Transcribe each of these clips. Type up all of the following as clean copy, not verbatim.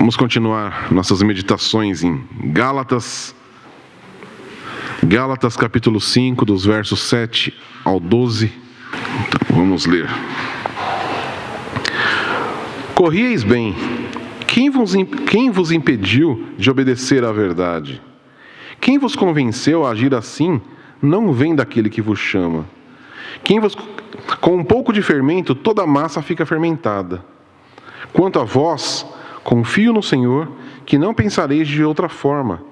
Vamos continuar nossas meditações em Gálatas. Gálatas capítulo 5, dos versos 7 ao 12. Então, vamos ler. Corrieis bem. Quem vos impediu de obedecer à verdade? Quem vos convenceu a agir assim não vem daquele que vos chama. Com um pouco de fermento, toda a massa fica fermentada. Quanto a vós, confio no Senhor, que não pensareis de outra forma,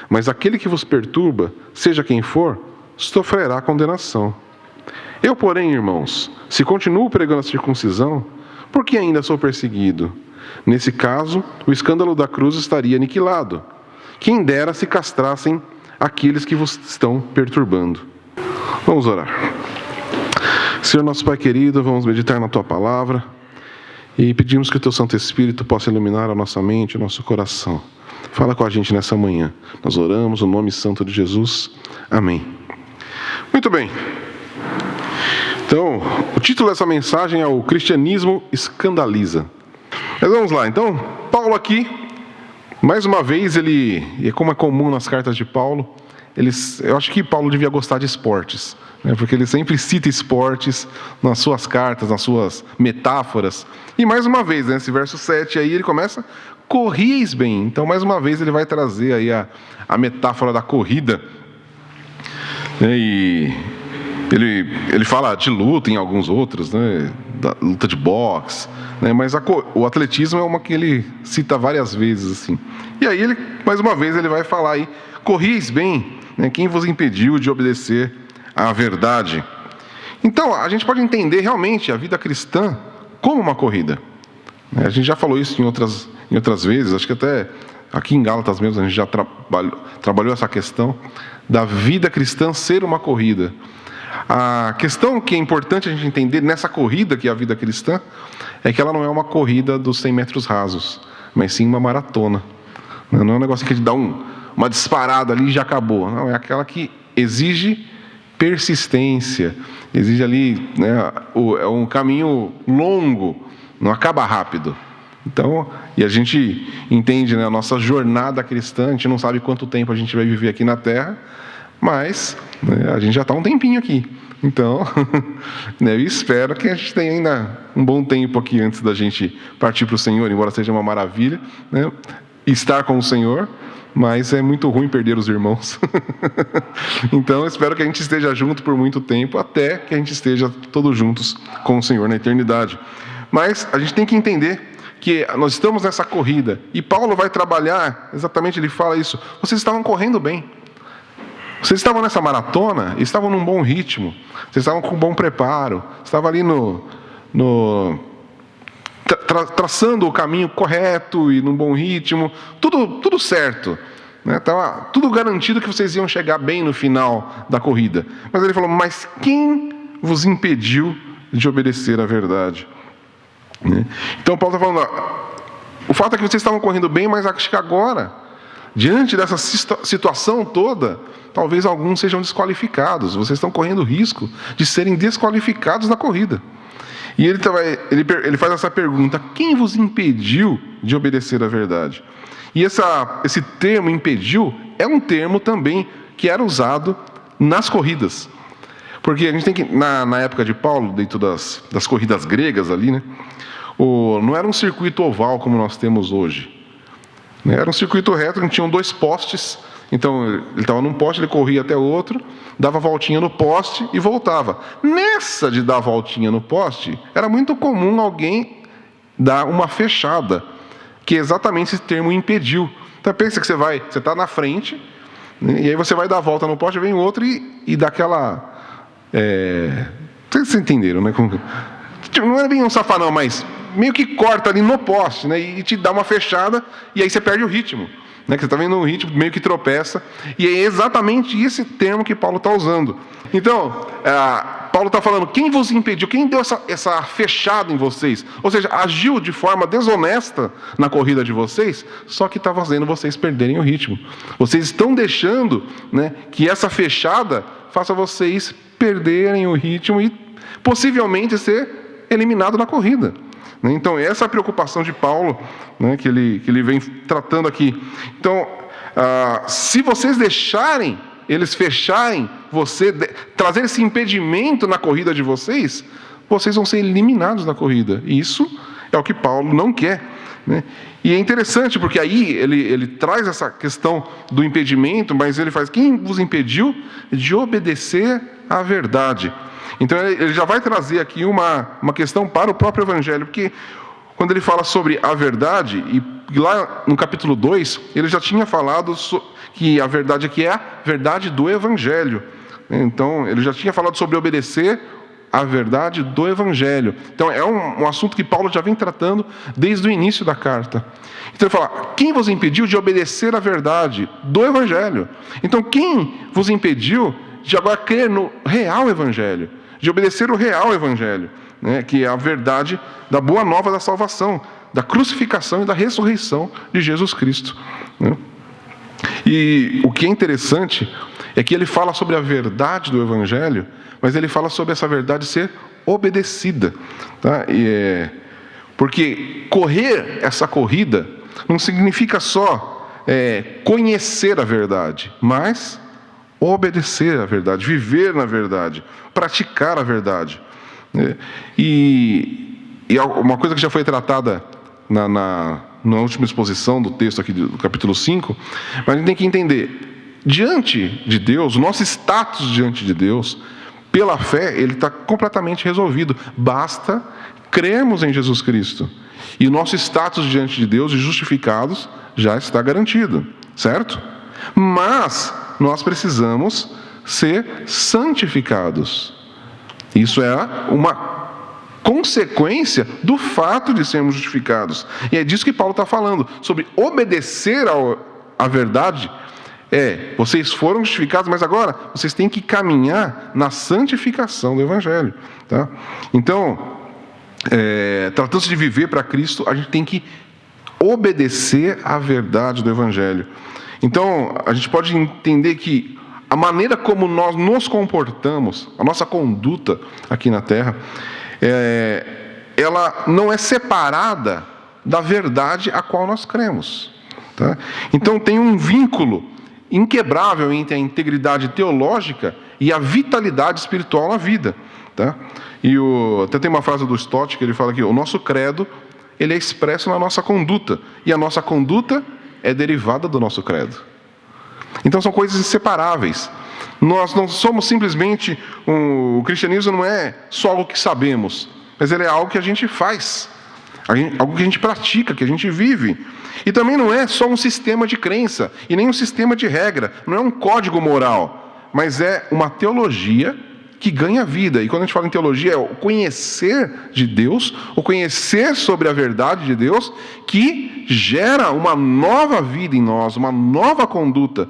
mas aquele que vos perturba, seja quem for, sofrerá condenação. Eu, porém, irmãos, se continuo pregando a circuncisão, por que ainda sou perseguido? Nesse caso, o escândalo da cruz estaria aniquilado. Quem dera se castrassem aqueles que vos estão perturbando. Vamos orar. Senhor nosso Pai querido, vamos meditar na Tua palavra e pedimos que o Teu Santo Espírito possa iluminar a nossa mente, o nosso coração. Fala com a gente nessa manhã. Nós oramos no nome santo de Jesus. Amém. Muito bem. Então, o título dessa mensagem é O Cristianismo Escandaliza. Mas vamos lá. Então, Paulo aqui, mais uma vez, e como é comum nas cartas de Paulo, eu acho que Paulo devia gostar de esportes, né? Porque ele sempre cita esportes nas suas cartas, nas suas metáforas. E mais uma vez, né, nesse verso 7 aí, ele começa, corrieis bem. Então, mais uma vez, ele vai trazer aí a metáfora da corrida. E ele fala de luta em alguns outros, né, da luta de boxe, né, mas o atletismo é uma que ele cita várias vezes, assim. E aí, mais uma vez, ele vai falar aí, corrieis bem, né, quem vos impediu de obedecer à verdade? Então, a gente pode entender realmente a vida cristã como uma corrida. A gente já falou isso em outras vezes, acho que até aqui em Gálatas mesmo a gente já trabalhou essa questão da vida cristã ser uma corrida. A questão que é importante a gente entender nessa corrida que é a vida cristã é que ela não é uma corrida dos 100 metros rasos, mas sim uma maratona. Não é um negócio que a gente dá uma disparada ali e já acabou. Não, é aquela que exige persistência, exige ali, né, é um caminho longo, não acaba rápido. Então, e a gente entende, né, a nossa jornada cristã, a gente não sabe quanto tempo a gente vai viver aqui na Terra, mas, né, a gente já está um tempinho aqui. Então, né, eu espero que a gente tenha ainda um bom tempo aqui antes da gente partir para o Senhor, embora seja uma maravilha, né, estar com o Senhor, mas é muito ruim perder os irmãos. Então, eu espero que a gente esteja junto por muito tempo, até que a gente esteja todos juntos com o Senhor na eternidade. Mas a gente tem que entender que nós estamos nessa corrida, e Paulo vai trabalhar, exatamente, ele fala isso, vocês estavam correndo bem. Vocês estavam nessa maratona, estavam num bom ritmo, vocês estavam com um bom preparo, estavam ali traçando o caminho correto e num bom ritmo, tudo certo, né? Estava tudo garantido que vocês iam chegar bem no final da corrida. Mas ele falou, mas quem vos impediu de obedecer à verdade? Né? Então Paulo está falando, o fato é que vocês estavam correndo bem, mas acho que agora, diante dessa situação toda, talvez alguns sejam desqualificados. Vocês estão correndo o risco de serem desqualificados na corrida. E ele faz essa pergunta, quem vos impediu de obedecer à verdade? E esse termo impediu é um termo também que era usado nas corridas. Porque a gente tem que, na época de Paulo, dentro das corridas gregas ali, né, não era um circuito oval como nós temos hoje. Era um circuito reto, onde tinham 2 postes. Então, ele estava num poste, ele corria até o outro, dava voltinha no poste e voltava. Nessa de dar voltinha no poste, era muito comum alguém dar uma fechada, que exatamente esse termo impediu. Então, pensa que você está na frente, né, e aí você vai dar a volta no poste, vem o outro e dá aquela... Vocês entenderam, né? Não é bem um safanão, mas meio que corta ali no poste, né, e te dá uma fechada, e aí você perde o ritmo. Né, que você está vendo um ritmo meio que tropeça, e é exatamente esse termo que Paulo está usando. Então, Paulo está falando, quem vos impediu, quem deu essa fechada em vocês, ou seja, agiu de forma desonesta na corrida de vocês, só que está fazendo vocês perderem o ritmo. Vocês estão deixando, né, que essa fechada faça vocês perderem o ritmo e possivelmente ser eliminado na corrida. né? Então, essa é a preocupação de Paulo, né, que ele vem tratando aqui. Então, se vocês deixarem eles fecharem trazer esse impedimento na corrida de vocês, vocês vão ser eliminados da corrida. E isso é o que Paulo não quer, né? E é interessante, porque aí ele traz essa questão do impedimento, mas ele faz: quem vos impediu de obedecer à verdade? Então ele já vai trazer aqui uma questão para o próprio Evangelho, porque quando ele fala sobre a verdade, e lá no capítulo 2, ele já tinha falado que a verdade aqui é a verdade do Evangelho. Então, ele já tinha falado sobre obedecer a verdade do Evangelho. Então, é um assunto que Paulo já vem tratando desde o início da carta. Então, ele fala: quem vos impediu de obedecer a verdade do Evangelho? Então, quem vos impediu de agora crer no real Evangelho? De obedecer o real Evangelho, né? Que é a verdade da boa nova da salvação, da crucificação e da ressurreição de Jesus Cristo, né? E o que é interessante é que ele fala sobre a verdade do Evangelho, mas ele fala sobre essa verdade ser obedecida, tá? Porque correr essa corrida não significa só conhecer a verdade, mas obedecer a verdade, viver na verdade, praticar a verdade. E uma coisa que já foi tratada na última exposição do texto aqui do capítulo 5, mas a gente tem que entender: diante de Deus, o nosso status diante de Deus, pela fé, ele está completamente resolvido. Basta crermos em Jesus Cristo. E o nosso status diante de Deus, de justificados, já está garantido, certo? Mas nós precisamos ser santificados. Isso é uma consequência do fato de sermos justificados. E é disso que Paulo está falando, sobre obedecer à verdade. Vocês foram justificados, mas agora vocês têm que caminhar na santificação do Evangelho, tá? Então, tratando-se de viver para Cristo, a gente tem que obedecer à verdade do Evangelho. Então, a gente pode entender que a maneira como nós nos comportamos, a nossa conduta aqui na Terra, ela não é separada da verdade a qual nós cremos, tá? Então, tem um vínculo inquebrável entre a integridade teológica e a vitalidade espiritual na vida, tá? E até tem uma frase do Stott que ele fala que o nosso credo, ele é expresso na nossa conduta, e a nossa conduta é derivada do nosso credo. Então são coisas inseparáveis. Nós não somos simplesmente o cristianismo não é só algo que sabemos, mas ele é algo que a gente faz, algo que a gente pratica, que a gente vive. E também não é só um sistema de crença e nem um sistema de regra, não é um código moral, mas é uma teologia que ganha vida. E quando a gente fala em teologia, é o conhecer de Deus, o conhecer sobre a verdade de Deus, que gera uma nova vida em nós, uma nova conduta.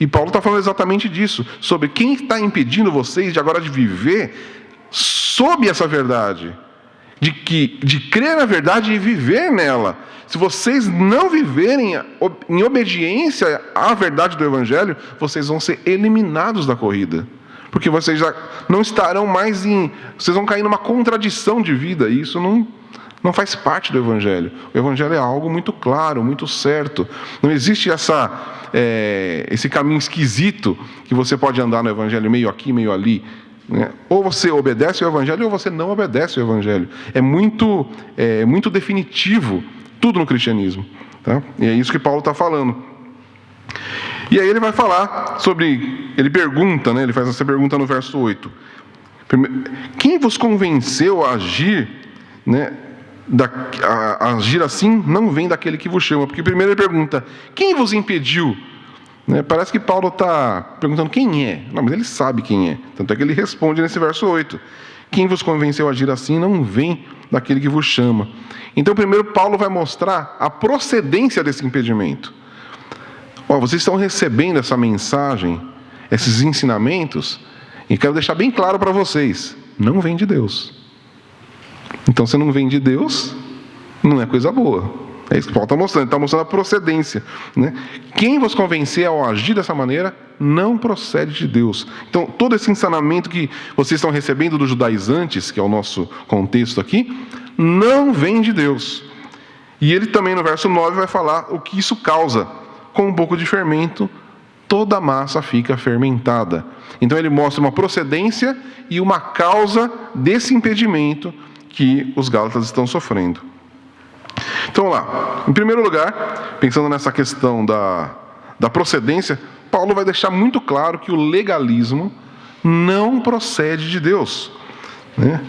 E Paulo está falando exatamente disso, sobre quem está impedindo vocês de agora de viver sob essa verdade, de crer na verdade e viver nela. Se vocês não viverem em obediência à verdade do Evangelho, vocês vão ser eliminados da corrida. Porque vocês já não estarão mais vocês vão cair numa contradição de vida, e isso não faz parte do Evangelho. O Evangelho é algo muito claro, muito certo. Não existe esse caminho esquisito que você pode andar no Evangelho, meio aqui, meio ali, né? Ou você obedece ao Evangelho, ou você não obedece ao Evangelho. É muito definitivo tudo no cristianismo, tá? E é isso que Paulo está falando. E aí ele vai falar ele pergunta, né? Ele faz essa pergunta no verso 8. Quem vos convenceu a agir, né? A agir assim não vem daquele que vos chama. Porque primeiro ele pergunta: quem vos impediu? Né? Parece que Paulo está perguntando quem é. Não, mas ele sabe quem é. Tanto é que ele responde nesse verso 8. Quem vos convenceu a agir assim não vem daquele que vos chama. Então primeiro Paulo vai mostrar a procedência desse impedimento. Vocês estão recebendo essa mensagem, esses ensinamentos, e quero deixar bem claro para vocês: não vem de Deus. Então, se não vem de Deus, não é coisa boa. É isso que Paulo está mostrando. Ele está mostrando a procedência, né? Quem vos convencer ao agir dessa maneira não procede de Deus. Então, todo esse ensinamento que vocês estão recebendo dos judaizantes, que é o nosso contexto aqui, não vem de Deus. E ele também no verso 9 vai falar o que isso causa. Com um pouco de fermento, toda a massa fica fermentada. Então ele mostra uma procedência e uma causa desse impedimento que os gálatas estão sofrendo. Então vamos lá. Em primeiro lugar, pensando nessa questão da procedência, Paulo vai deixar muito claro que o legalismo não procede de Deus, né?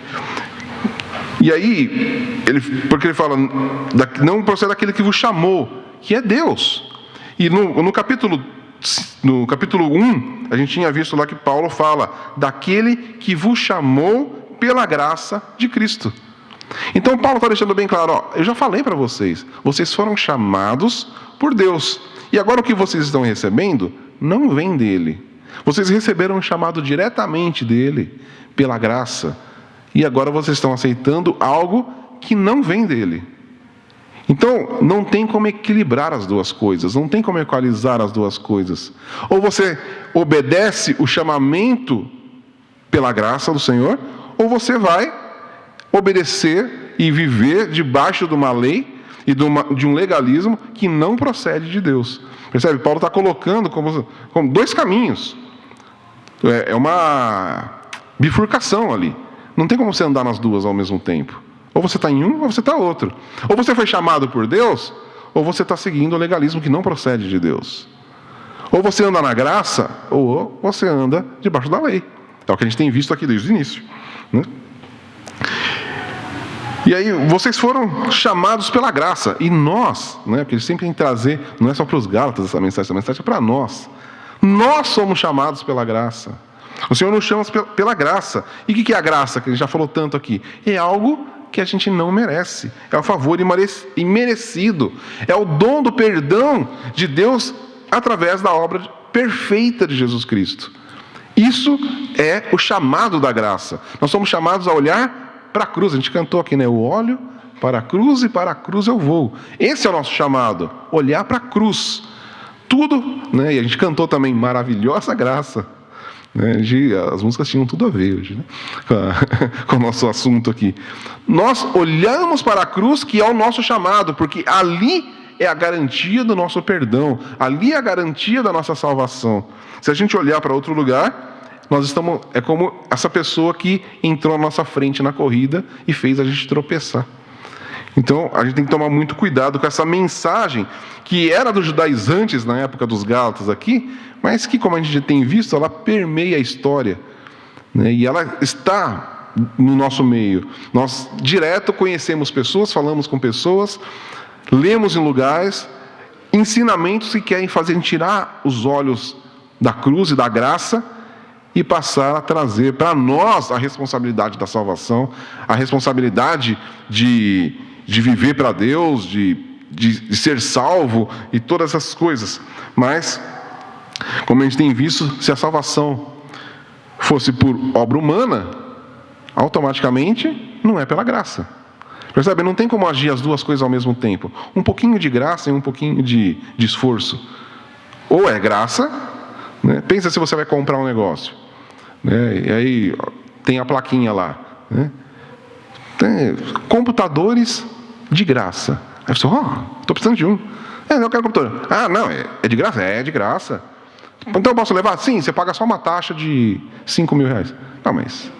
E aí, porque ele fala, não procede daquele que vos chamou, que é Deus. E no capítulo 1, a gente tinha visto lá que Paulo fala daquele que vos chamou pela graça de Cristo. Então Paulo está deixando bem claro, eu já falei para vocês, vocês foram chamados por Deus. E agora o que vocês estão recebendo não vem dele. Vocês receberam um chamado diretamente dele, pela graça. E agora vocês estão aceitando algo que não vem dele. Então, não tem como equilibrar as duas coisas, não tem como equalizar as duas coisas. Ou você obedece o chamamento pela graça do Senhor, ou você vai obedecer e viver debaixo de uma lei e de um legalismo que não procede de Deus. Percebe? Paulo está colocando como dois caminhos. É uma bifurcação ali. Não tem como você andar nas duas ao mesmo tempo. Ou você está em um, ou você está outro. Ou você foi chamado por Deus, ou você está seguindo o legalismo que não procede de Deus. Ou você anda na graça, ou você anda debaixo da lei. É o que a gente tem visto aqui desde o início, né? E aí, vocês foram chamados pela graça. E nós, né, porque eles sempre têm que trazer, não é só para os gálatas essa mensagem é para nós. Nós somos chamados pela graça. O Senhor nos chama pela graça. E o que é a graça, que a gente já falou tanto aqui? É algo que a gente não merece. É o favor imerecido. É o dom do perdão de Deus através da obra perfeita de Jesus Cristo. Isso é o chamado da graça. Nós somos chamados a olhar para a cruz. A gente cantou aqui, né? Eu olho para a cruz e para a cruz eu vou. Esse é o nosso chamado. Olhar para a cruz. Tudo, né? E a gente cantou também, maravilhosa graça. As músicas tinham tudo a ver hoje, né? Com o nosso assunto aqui. Nós olhamos para a cruz, que é o nosso chamado, porque ali é a garantia do nosso perdão, ali é a garantia da nossa salvação. Se a gente olhar para outro lugar, é como essa pessoa que entrou na nossa frente na corrida e fez a gente tropeçar. Então, a gente tem que tomar muito cuidado com essa mensagem que era dos judaizantes na época dos Gálatas aqui, mas que, como a gente tem visto, ela permeia a história, né? E ela está no nosso meio. Nós, direto, conhecemos pessoas, falamos com pessoas, lemos em lugares, ensinamentos que querem fazer tirar os olhos da cruz e da graça e passar a trazer para nós a responsabilidade da salvação, a responsabilidade de viver para Deus, de ser salvo e todas essas coisas. Mas, como a gente tem visto, se a salvação fosse por obra humana, automaticamente não é pela graça. Percebe? Não tem como agir as duas coisas ao mesmo tempo. Um pouquinho de graça e um pouquinho de esforço. Ou é graça, né? Pensa se você vai comprar um negócio, né? E aí tem a plaquinha lá, né? Tem computadores de graça. Aí você, estou precisando de um. Eu quero computador. Não, é de graça? É de graça. Então eu posso levar? Sim, você paga só uma taxa de R$5.000.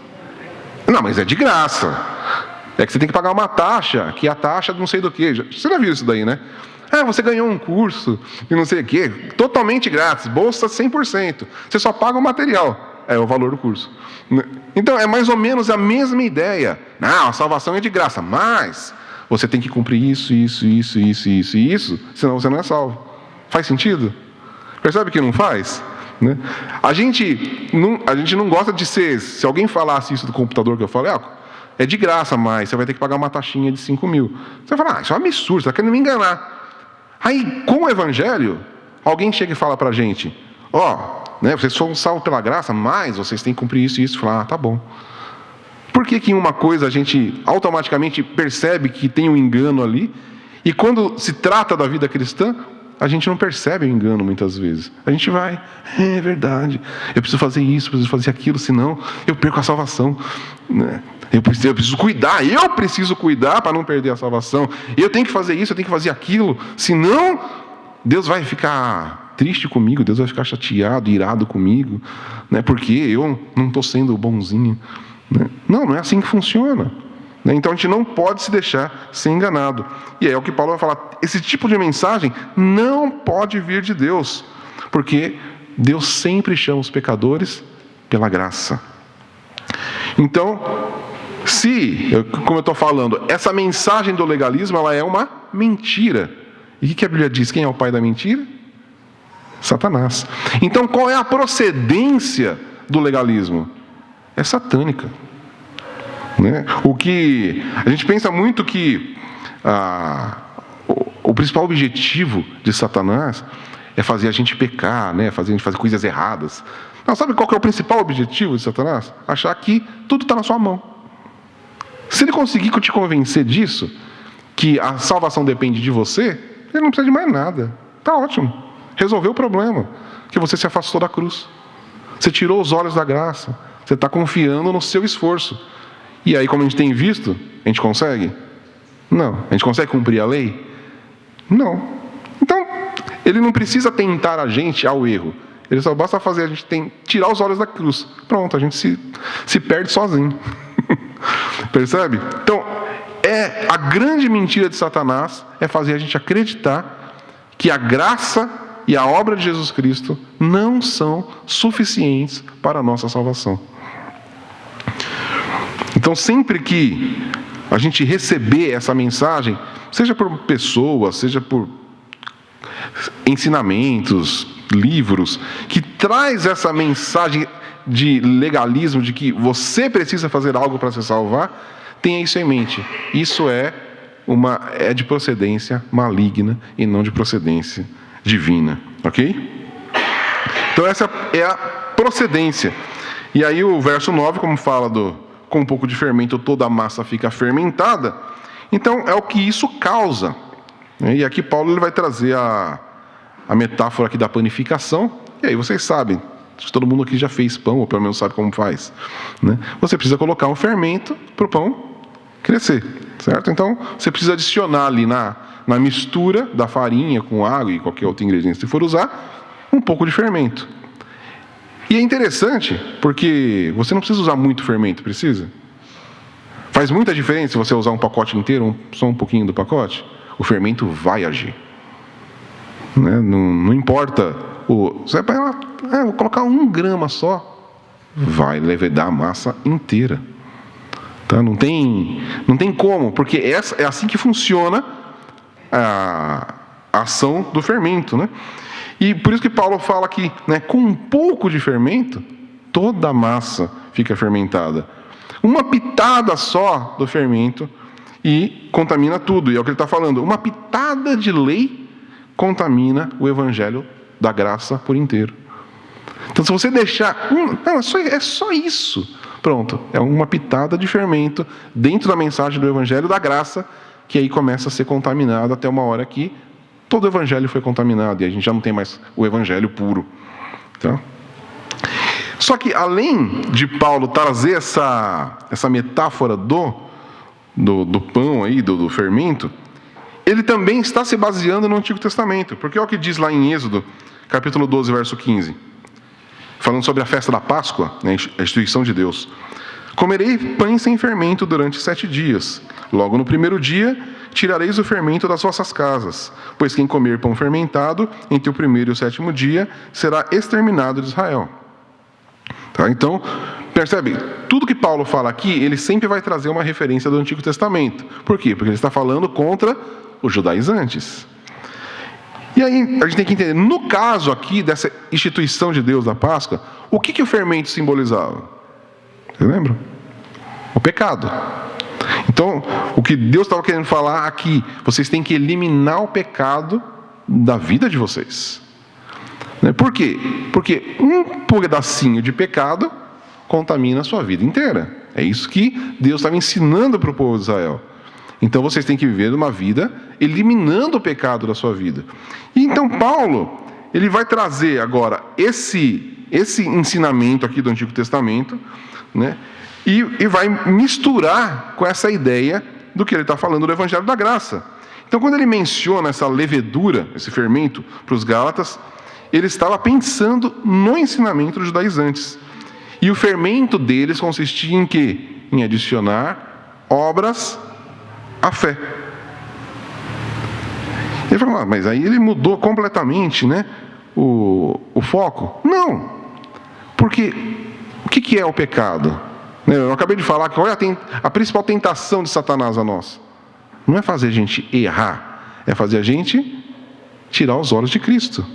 Não, mas é de graça. É que você tem que pagar uma taxa, que é a taxa de não sei do que. Você já viu isso daí, né? Você ganhou um curso de não sei o que, totalmente grátis, bolsa 100%. Você só paga o material. É o valor do curso. Então é mais ou menos a mesma ideia. Não, a salvação é de graça, mas você tem que cumprir isso, senão você não é salvo. Faz sentido? Percebe que não faz? Né? A gente não gosta de ser... Se alguém falasse isso do computador que eu falei, é de graça, mas você vai ter que pagar uma taxinha de 5.000. Você vai falar, isso é um absurdo, você está querendo me enganar. Aí, com o evangelho, alguém chega e fala para a gente, né, vocês foram salvos pela graça, mas vocês têm que cumprir isso e isso. Fala, tá bom. Por que em uma coisa a gente automaticamente percebe que tem um engano ali, e quando se trata da vida cristã, a gente não percebe o engano muitas vezes. A gente vai, é verdade, eu preciso fazer isso, preciso fazer aquilo, senão eu perco a salvação. Eu preciso cuidar para não perder a salvação. Eu tenho que fazer isso, eu tenho que fazer aquilo. Senão, Deus vai ficar triste comigo, Deus vai ficar chateado, irado comigo, né? Porque eu não estou sendo bonzinho. Né? Não é assim que funciona. Né? Então a gente não pode se deixar ser enganado. E é o que Paulo vai falar. Esse tipo de mensagem não pode vir de Deus. Porque Deus sempre chama os pecadores pela graça. Então, como eu estou falando, essa mensagem do legalismo, ela é uma mentira. E o que a Bíblia diz? Quem é o pai da mentira? Satanás. Então, qual é a procedência do legalismo? É satânica. Né? O que a gente pensa muito que o principal objetivo de Satanás é fazer a gente pecar, né? Fazer a gente fazer coisas erradas. Não, sabe qual que é o principal objetivo de Satanás? Achar que tudo está na sua mão. Se ele conseguir te convencer disso, que a salvação depende de você, ele não precisa de mais nada. Está ótimo. Resolveu o problema. Que você se afastou da cruz. Você tirou os olhos da graça. Você está confiando no seu esforço. E aí, como a gente tem visto, a gente consegue? Não. A gente consegue cumprir a lei? Não. Então, ele não precisa tentar a gente ao erro. Ele só basta fazer a gente tirar os olhos da cruz. Pronto, a gente se perde sozinho. Percebe? Então, a grande mentira de Satanás é fazer a gente acreditar que a graça e a obra de Jesus Cristo não são suficientes para a nossa salvação. Então, sempre que a gente receber essa mensagem, seja por pessoas, seja por ensinamentos, livros, que traz essa mensagem de legalismo, de que você precisa fazer algo para se salvar, tenha isso em mente. Isso é de procedência maligna e não de procedência divina, ok? Então essa é a procedência. E aí o verso 9, como fala com um pouco de fermento toda a massa fica fermentada, então é o que isso causa. E aqui Paulo ele vai trazer a metáfora aqui da panificação, e aí vocês sabem, todo mundo aqui já fez pão, ou pelo menos sabe como faz, né? Você precisa colocar um fermento para o pão crescer, certo? Então, você precisa adicionar ali na mistura da farinha com água e qualquer outro ingrediente que você for usar, um pouco de fermento. E é interessante, porque você não precisa usar muito fermento, precisa? Faz muita diferença se você usar um pacote inteiro ou só um pouquinho do pacote? O fermento vai agir. Né? Não importa, você vai vou colocar 1 grama só, vai levedar a massa inteira. Tá? Não tem como, porque é assim que funciona a ação do fermento. Né? E por isso que Paulo fala que, né, com um pouco de fermento, toda a massa fica fermentada. Uma pitada só do fermento e contamina tudo. E é o que ele está falando. Uma pitada de lei contamina o evangelho da graça por inteiro. Então, se você deixar... é só isso. Pronto. É uma pitada de fermento dentro da mensagem do evangelho da graça, que aí começa a ser contaminado até uma hora que todo o evangelho foi contaminado e a gente já não tem mais o evangelho puro. Tá? Só que, além de Paulo trazer essa metáfora do pão aí, do fermento, ele também está se baseando no Antigo Testamento, porque é o que diz lá em Êxodo, capítulo 12, verso 15, falando sobre a festa da Páscoa, né, a instituição de Deus. Comerei pães sem fermento durante 7 dias. Logo no primeiro dia, tirareis o fermento das vossas casas, pois quem comer pão fermentado entre o primeiro e o 7º dia será exterminado de Israel. Tá? Então, percebe? Tudo que Paulo fala aqui, ele sempre vai trazer uma referência do Antigo Testamento. Por quê? Porque ele está falando contra os judaizantes. E aí, a gente tem que entender, no caso aqui dessa instituição de Deus da Páscoa, o que o fermento simbolizava? Vocês lembram? O pecado. Então, o que Deus estava querendo falar aqui, vocês têm que eliminar o pecado da vida de vocês. Por quê? Porque um pedacinho de pecado contamina a sua vida inteira. É isso que Deus estava ensinando para o povo de Israel. Então vocês têm que viver uma vida eliminando o pecado da sua vida. E então Paulo, ele vai trazer agora esse ensinamento aqui do Antigo Testamento, né, e vai misturar com essa ideia do que ele está falando do Evangelho da Graça. Então, quando ele menciona essa levedura, esse fermento para os Gálatas, ele estava pensando no ensinamento dos judaizantes. E o fermento deles consistia em quê? Em adicionar obras à fé. Ele falou, mas aí ele mudou completamente, né, o foco. Não, porque o que é o pecado? Eu acabei de falar que olha, a principal tentação de Satanás a nós não é fazer a gente errar, é fazer a gente tirar os olhos de Cristo.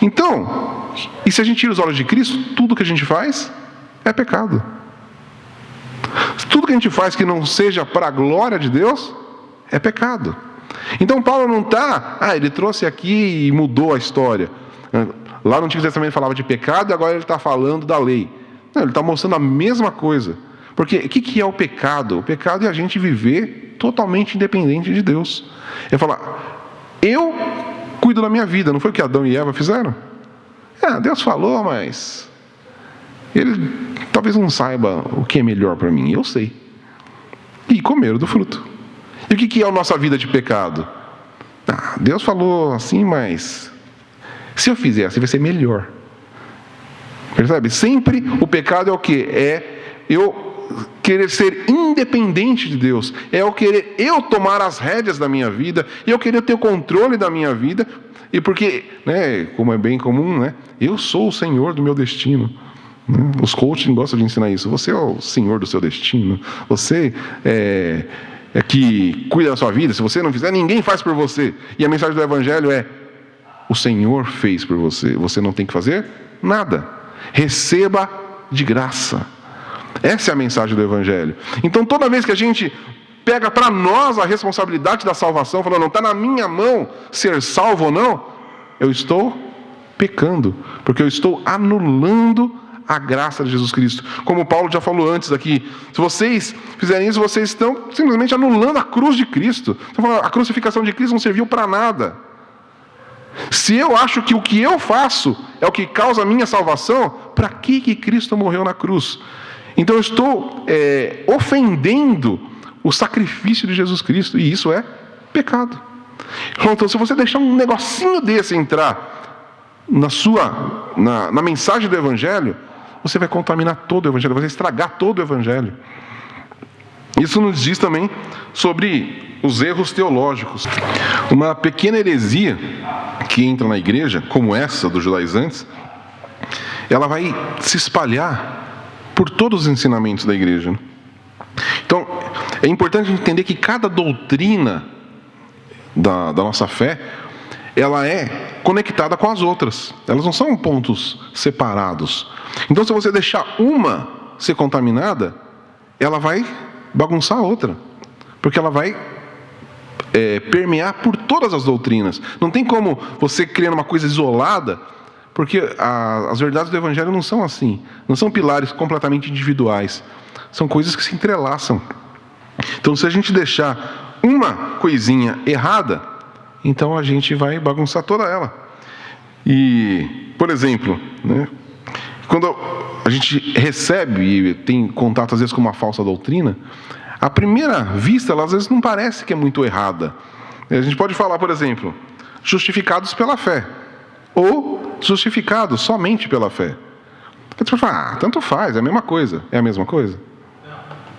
Então, e se a gente tira os olhos de Cristo, tudo que a gente faz é pecado. Tudo que a gente faz que não seja para a glória de Deus é pecado. Então Paulo não está, ele trouxe aqui e mudou a história. Lá no Antigo Testamento falava de pecado e agora ele está falando da lei. Não, ele está mostrando a mesma coisa. Porque o que é o pecado? O pecado é a gente viver totalmente independente de Deus. Ele fala, eu cuido da minha vida. Não foi o que Adão e Eva fizeram? Deus falou, mas ele talvez não saiba o que é melhor para mim. Eu sei. E comeram do fruto. E o que é a nossa vida de pecado? Deus falou assim, mas se eu fizer assim vai ser melhor. Percebe? Sempre o pecado é o quê? É eu querer ser independente de Deus. É eu querer tomar as rédeas da minha vida. Eu querer ter o controle da minha vida. E porque, como é bem comum, eu sou o Senhor do meu destino. Os coaching gostam de ensinar isso. Você é o Senhor do seu destino. Você é que cuida da sua vida. Se você não fizer, ninguém faz por você. E a mensagem do Evangelho é: o Senhor fez por você. Você não tem que fazer nada. Receba de graça. Essa é a mensagem do Evangelho. Então, toda vez que a gente pega para nós a responsabilidade da salvação, falando, não está na minha mão ser salvo ou não, eu estou pecando, porque eu estou anulando a graça de Jesus Cristo. Como Paulo já falou antes aqui, se vocês fizerem isso, vocês estão simplesmente anulando a cruz de Cristo. A crucificação de Cristo não serviu para nada. Se eu acho que o que eu faço é o que causa a minha salvação, para que Cristo morreu na cruz? Então eu estou ofendendo o sacrifício de Jesus Cristo, e isso é pecado. Então, se você deixar um negocinho desse entrar na mensagem do Evangelho, você vai contaminar todo o Evangelho, vai estragar todo o Evangelho. Isso nos diz também sobre os erros teológicos. Uma pequena heresia que entra na igreja, como essa dos judaizantes, ela vai se espalhar por todos os ensinamentos da igreja. Então, é importante entender que cada doutrina da nossa fé, ela é conectada com as outras. Elas não são pontos separados. Então, se você deixar uma ser contaminada, ela vai bagunçar a outra. Porque ela vai permear por todas as doutrinas. Não tem como você criar uma coisa isolada, porque as verdades do Evangelho não são assim. Não são pilares completamente individuais. São coisas que se entrelaçam. Então, se a gente deixar uma coisinha errada, então a gente vai bagunçar toda ela. E, por exemplo, quando a gente recebe e tem contato às vezes com uma falsa doutrina, à primeira vista ela às vezes não parece que é muito errada. A gente pode falar, por exemplo, justificados pela fé, ou justificados somente pela fé. Você pode falar, tanto faz, é a mesma coisa. É a mesma coisa?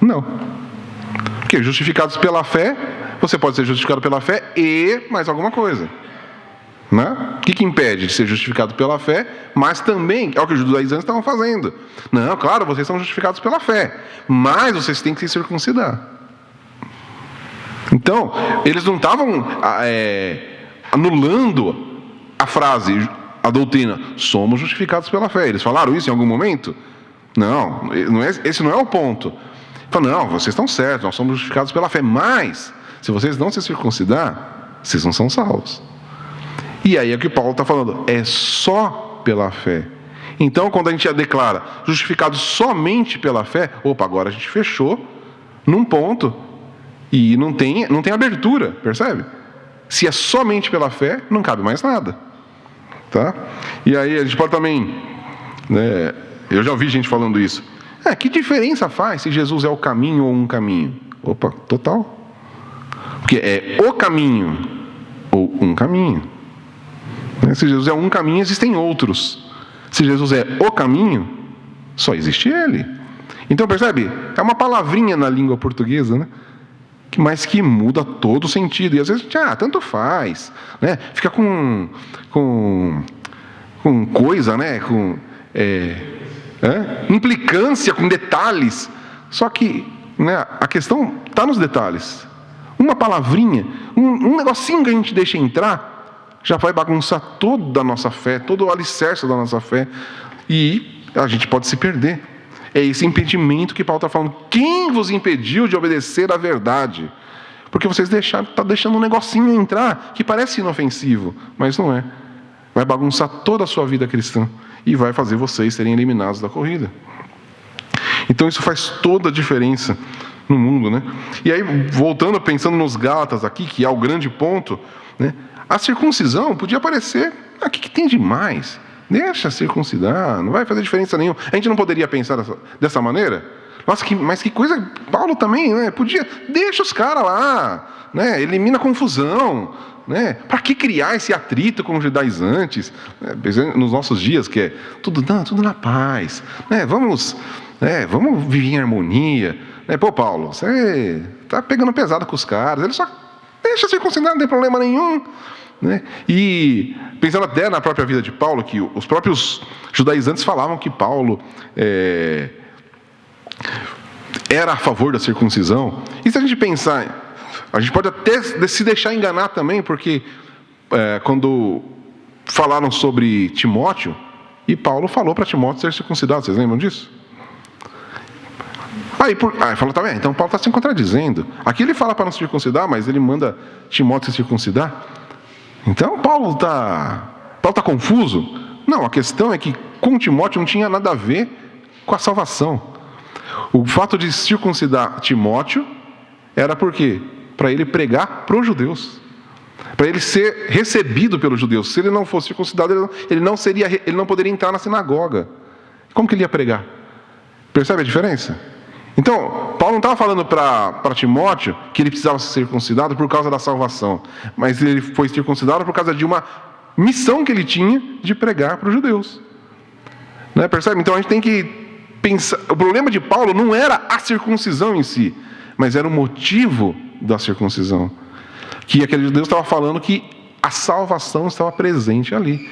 Não. Porque justificados pela fé, você pode ser justificado pela fé e mais alguma coisa. O que impede de ser justificado pela fé, mas também, é o que os judaizantes estavam fazendo. Não, claro, vocês são justificados pela fé, mas vocês têm que se circuncidar. Então, eles não estavam anulando a frase, a doutrina, somos justificados pela fé. Eles falaram isso em algum momento? Não, esse não é o ponto. Falaram, não, vocês estão certos, nós somos justificados pela fé, mas se vocês não se circuncidar, vocês não são salvos. E aí é o que Paulo está falando, é só pela fé. Então, quando a gente declara justificado somente pela fé, agora a gente fechou num ponto e não tem abertura, percebe? Se é somente pela fé, não cabe mais nada. Tá? E aí a gente pode também, eu já ouvi gente falando isso. Que diferença faz se Jesus é o caminho ou um caminho? Opa, total. Porque é o caminho ou um caminho. Se Jesus é um caminho, existem outros. Se Jesus é o caminho, só existe Ele. Então, percebe? É uma palavrinha na língua portuguesa, né? Mas que muda todo o sentido. E às vezes, tanto faz. Né? Fica com coisa, né? Com implicância, com detalhes. Só que, né, a questão está nos detalhes. Uma palavrinha, um negocinho que a gente deixa entrar, já vai bagunçar toda a nossa fé, todo o alicerce da nossa fé. E a gente pode se perder. É esse impedimento que Paulo está falando. Quem vos impediu de obedecer à verdade? Porque vocês estão deixando um negocinho entrar que parece inofensivo, mas não é. Vai bagunçar toda a sua vida cristã e vai fazer vocês serem eliminados da corrida. Então isso faz toda a diferença no mundo, né? E aí, voltando, pensando nos Gálatas aqui, que é o grande ponto, né? A circuncisão podia parecer, o que tem de mais? Deixa circuncidar, não vai fazer diferença nenhuma. A gente não poderia pensar dessa maneira? Nossa, mas que coisa, Paulo também, né? Podia, deixa os caras lá, né? Elimina a confusão, né? Para que criar esse atrito com os judaizantes? Nos nossos dias, que é tudo na paz, né? Vamos viver em harmonia, né? Pô, Paulo, você tá pegando pesado com os caras, ele só deixa circuncidar, não tem problema nenhum. Né? E pensando até na própria vida de Paulo, que os próprios judaizantes falavam que Paulo era a favor da circuncisão. E se a gente pensar, a gente pode até se deixar enganar também, porque quando falaram sobre Timóteo, e Paulo falou para Timóteo ser circuncidado, vocês lembram disso? Aí falou, tá vendo? Então Paulo está se contradizendo. Aqui ele fala para não se circuncidar, mas ele manda Timóteo se circuncidar. Então Paulo está confuso? Não, a questão é que com Timóteo não tinha nada a ver com a salvação. O fato de circuncidar Timóteo era por quê? Para ele pregar para os judeus. Para ele ser recebido pelos judeus. Se ele não fosse circuncidado, ele não poderia entrar na sinagoga. Como que ele ia pregar? Percebe a diferença? Então, Paulo não estava falando para Timóteo que ele precisava ser circuncidado por causa da salvação, mas ele foi circuncidado por causa de uma missão que ele tinha de pregar para os judeus. Né? Percebe? Então a gente tem que pensar. O problema de Paulo não era a circuncisão em si, mas era o motivo da circuncisão. Que aquele judeu estava falando que a salvação estava presente ali.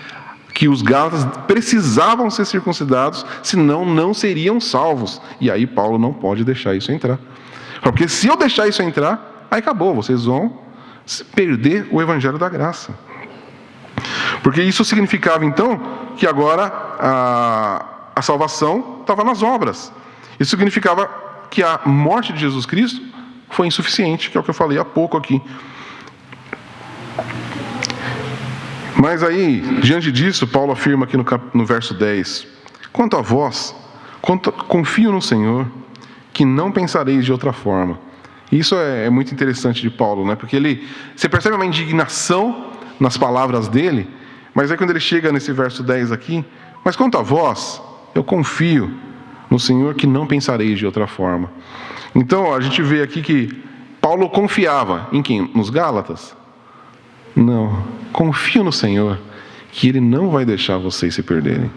Que os gálatas precisavam ser circuncidados, senão não seriam salvos. E aí Paulo não pode deixar isso entrar. Porque se eu deixar isso entrar, aí acabou, vocês vão perder o evangelho da graça. Porque isso significava então que agora a salvação estava nas obras. Isso significava que a morte de Jesus Cristo foi insuficiente, que é o que eu falei há pouco aqui. Mas aí, diante disso, Paulo afirma aqui no verso 10: quanto a vós, confio no Senhor, que não pensareis de outra forma. E isso é muito interessante de Paulo, né? Porque você percebe uma indignação nas palavras dele, mas aí quando ele chega nesse verso 10 aqui: mas quanto a vós, eu confio no Senhor, que não pensareis de outra forma. Então, a gente vê aqui que Paulo confiava em quem? Nos Gálatas? Não, confio no Senhor, que Ele não vai deixar vocês se perderem.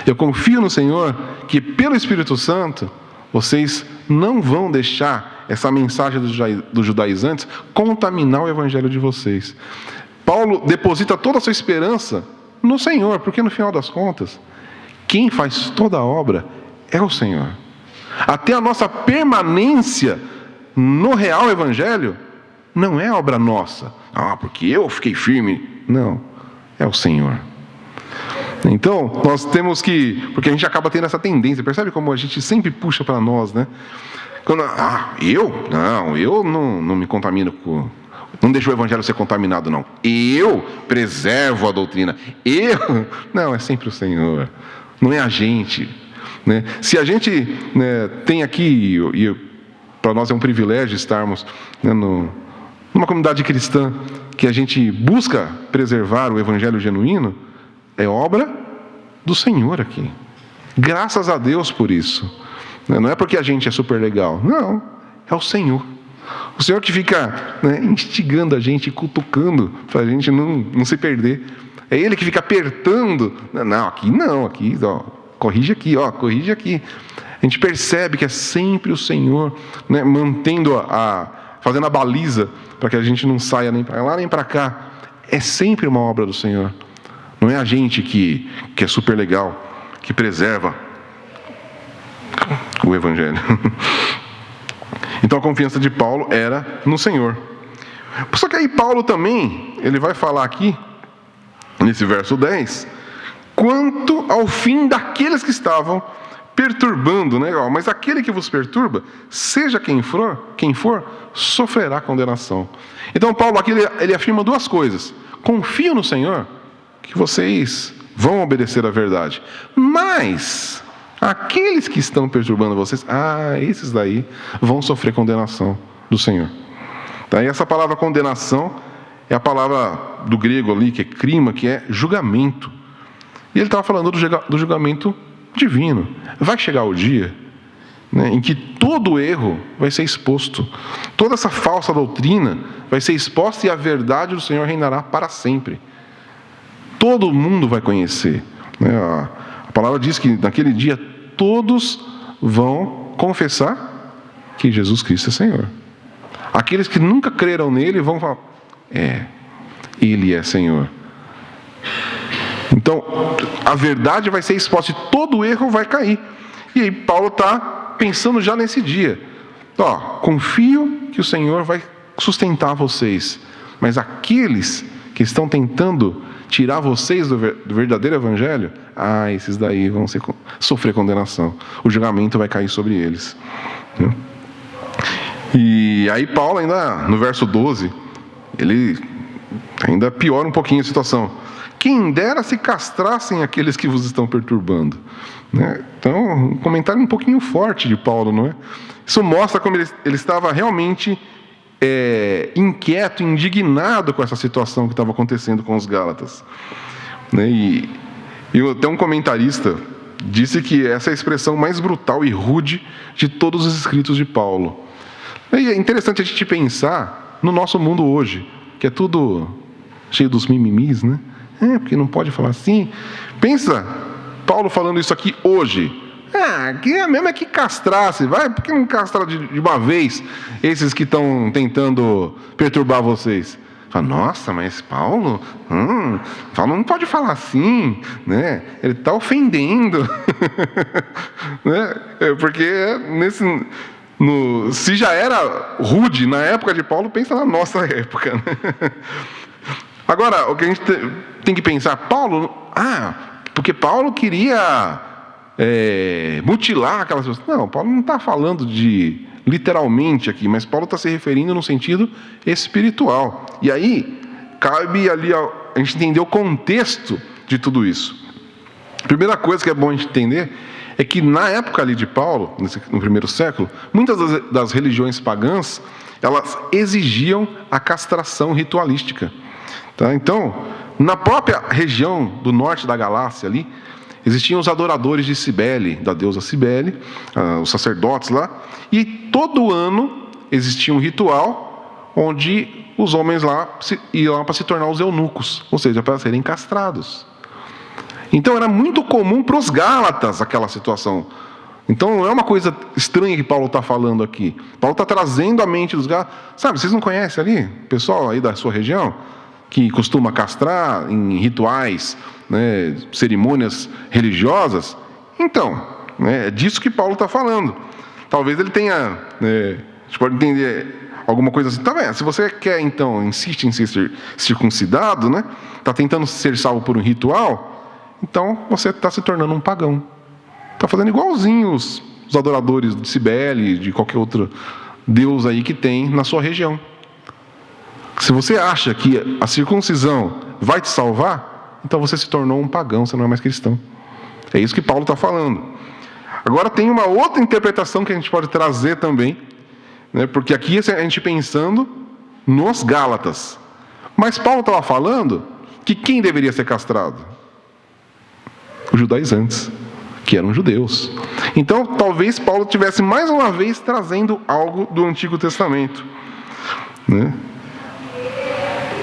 Eu confio no Senhor, que pelo Espírito Santo, vocês não vão deixar essa mensagem dos judaizantes contaminar o evangelho de vocês. Paulo deposita toda a sua esperança no Senhor, porque no final das contas, quem faz toda a obra é o Senhor. Até a nossa permanência no real evangelho não é obra nossa. Porque eu fiquei firme. Não, é o Senhor. Então, nós temos que... Porque a gente acaba tendo essa tendência. Percebe como a gente sempre puxa para nós, né? Quando, eu não me contamino com... Não deixo o evangelho ser contaminado, não. Eu preservo a doutrina. Não, é sempre o Senhor. Não é a gente. Né? Se a gente, né, tem aqui... E para nós é um privilégio estarmos, né, numa comunidade cristã que a gente busca preservar o evangelho genuíno, é obra do Senhor aqui. Graças a Deus por isso. Não é porque a gente é super legal. Não, é o Senhor. O Senhor que fica, instigando a gente, cutucando, para a gente não se perder. É Ele que fica apertando. Não, aqui, ó, corrige aqui, corrige aqui. A gente percebe que é sempre o Senhor, mantendo fazendo a baliza para que a gente não saia nem para lá nem para cá. É sempre uma obra do Senhor. Não é a gente que é super legal, que preserva o Evangelho. Então a confiança de Paulo era no Senhor. Só que aí Paulo também, ele vai falar aqui, nesse verso 10, quanto ao fim daqueles que estavam perturbando, mas aquele que vos perturba, seja quem for, sofrerá condenação. Então Paulo aqui ele afirma duas coisas: confio no Senhor, que vocês vão obedecer à verdade, mas aqueles que estão perturbando vocês, esses daí vão sofrer condenação do Senhor. Tá? E essa palavra condenação é a palavra do grego ali, que é crima, que é julgamento. E ele estava falando do julgamento divino. Vai chegar o dia em que todo erro vai ser exposto. Toda essa falsa doutrina vai ser exposta e a verdade do Senhor reinará para sempre. Todo mundo vai conhecer. A palavra diz que naquele dia todos vão confessar que Jesus Cristo é Senhor. Aqueles que nunca creram nele vão falar: Ele é Senhor. Então, a verdade vai ser exposta e todo erro vai cair. E aí Paulo está pensando já nesse dia. Confio que o Senhor vai sustentar vocês. Mas aqueles que estão tentando tirar vocês do verdadeiro Evangelho, esses daí vão sofrer condenação. O julgamento vai cair sobre eles. E aí Paulo ainda, no verso 12, ele ainda piora um pouquinho a situação. Quem dera se castrassem aqueles que vos estão perturbando. Então, um comentário um pouquinho forte de Paulo, não é? Isso mostra como ele estava realmente inquieto, indignado com essa situação que estava acontecendo com os Gálatas. E até um comentarista disse que essa é a expressão mais brutal e rude de todos os escritos de Paulo. E é interessante a gente pensar no nosso mundo hoje, que é tudo cheio dos mimimis, porque não pode falar assim. Pensa, Paulo falando isso aqui hoje. Que mesmo é que castrasse, por que não castra de uma vez esses que estão tentando perturbar vocês? Fala, nossa, mas Paulo não pode falar assim, Ele está ofendendo. Porque se já era rude na época de Paulo, pensa na nossa época. Agora, o que a gente tem que pensar, porque Paulo queria mutilar aquelas pessoas. Não, Paulo não está falando literalmente aqui, mas Paulo está se referindo no sentido espiritual. E aí, cabe ali a gente entender o contexto de tudo isso. A primeira coisa que é bom a gente entender é que na época ali de Paulo, no primeiro século, muitas das religiões pagãs, elas exigiam a castração ritualística. Tá? Então, na própria região do norte da Galácia ali, existiam os adoradores de Cibele, da deusa Cibele, os sacerdotes lá, e todo ano existia um ritual onde os homens lá iam para se tornar os eunucos, ou seja, para serem castrados. Então era muito comum para os Gálatas aquela situação. Então não é uma coisa estranha que Paulo está falando aqui. Paulo está trazendo à mente dos Gálatas. Sabe, vocês não conhecem ali, pessoal aí da sua região, que costuma castrar em rituais, cerimônias religiosas? Então, é disso que Paulo está falando. Talvez ele tenha, a gente pode entender alguma coisa assim. Tá vendo? Se você quer, então, insiste em ser circuncidado, está tentando ser salvo por um ritual, então você está se tornando um pagão. Está fazendo igualzinho os adoradores de Cibele, de qualquer outro deus aí que tem na sua região. Se você acha que a circuncisão vai te salvar, então você se tornou um pagão, você não é mais cristão. É isso que Paulo está falando. Agora tem uma outra interpretação que a gente pode trazer também, porque aqui a gente pensando nos Gálatas. Mas Paulo estava falando que quem deveria ser castrado? Os judaizantes, que eram judeus. Então, talvez Paulo tivesse mais uma vez trazendo algo do Antigo Testamento, né?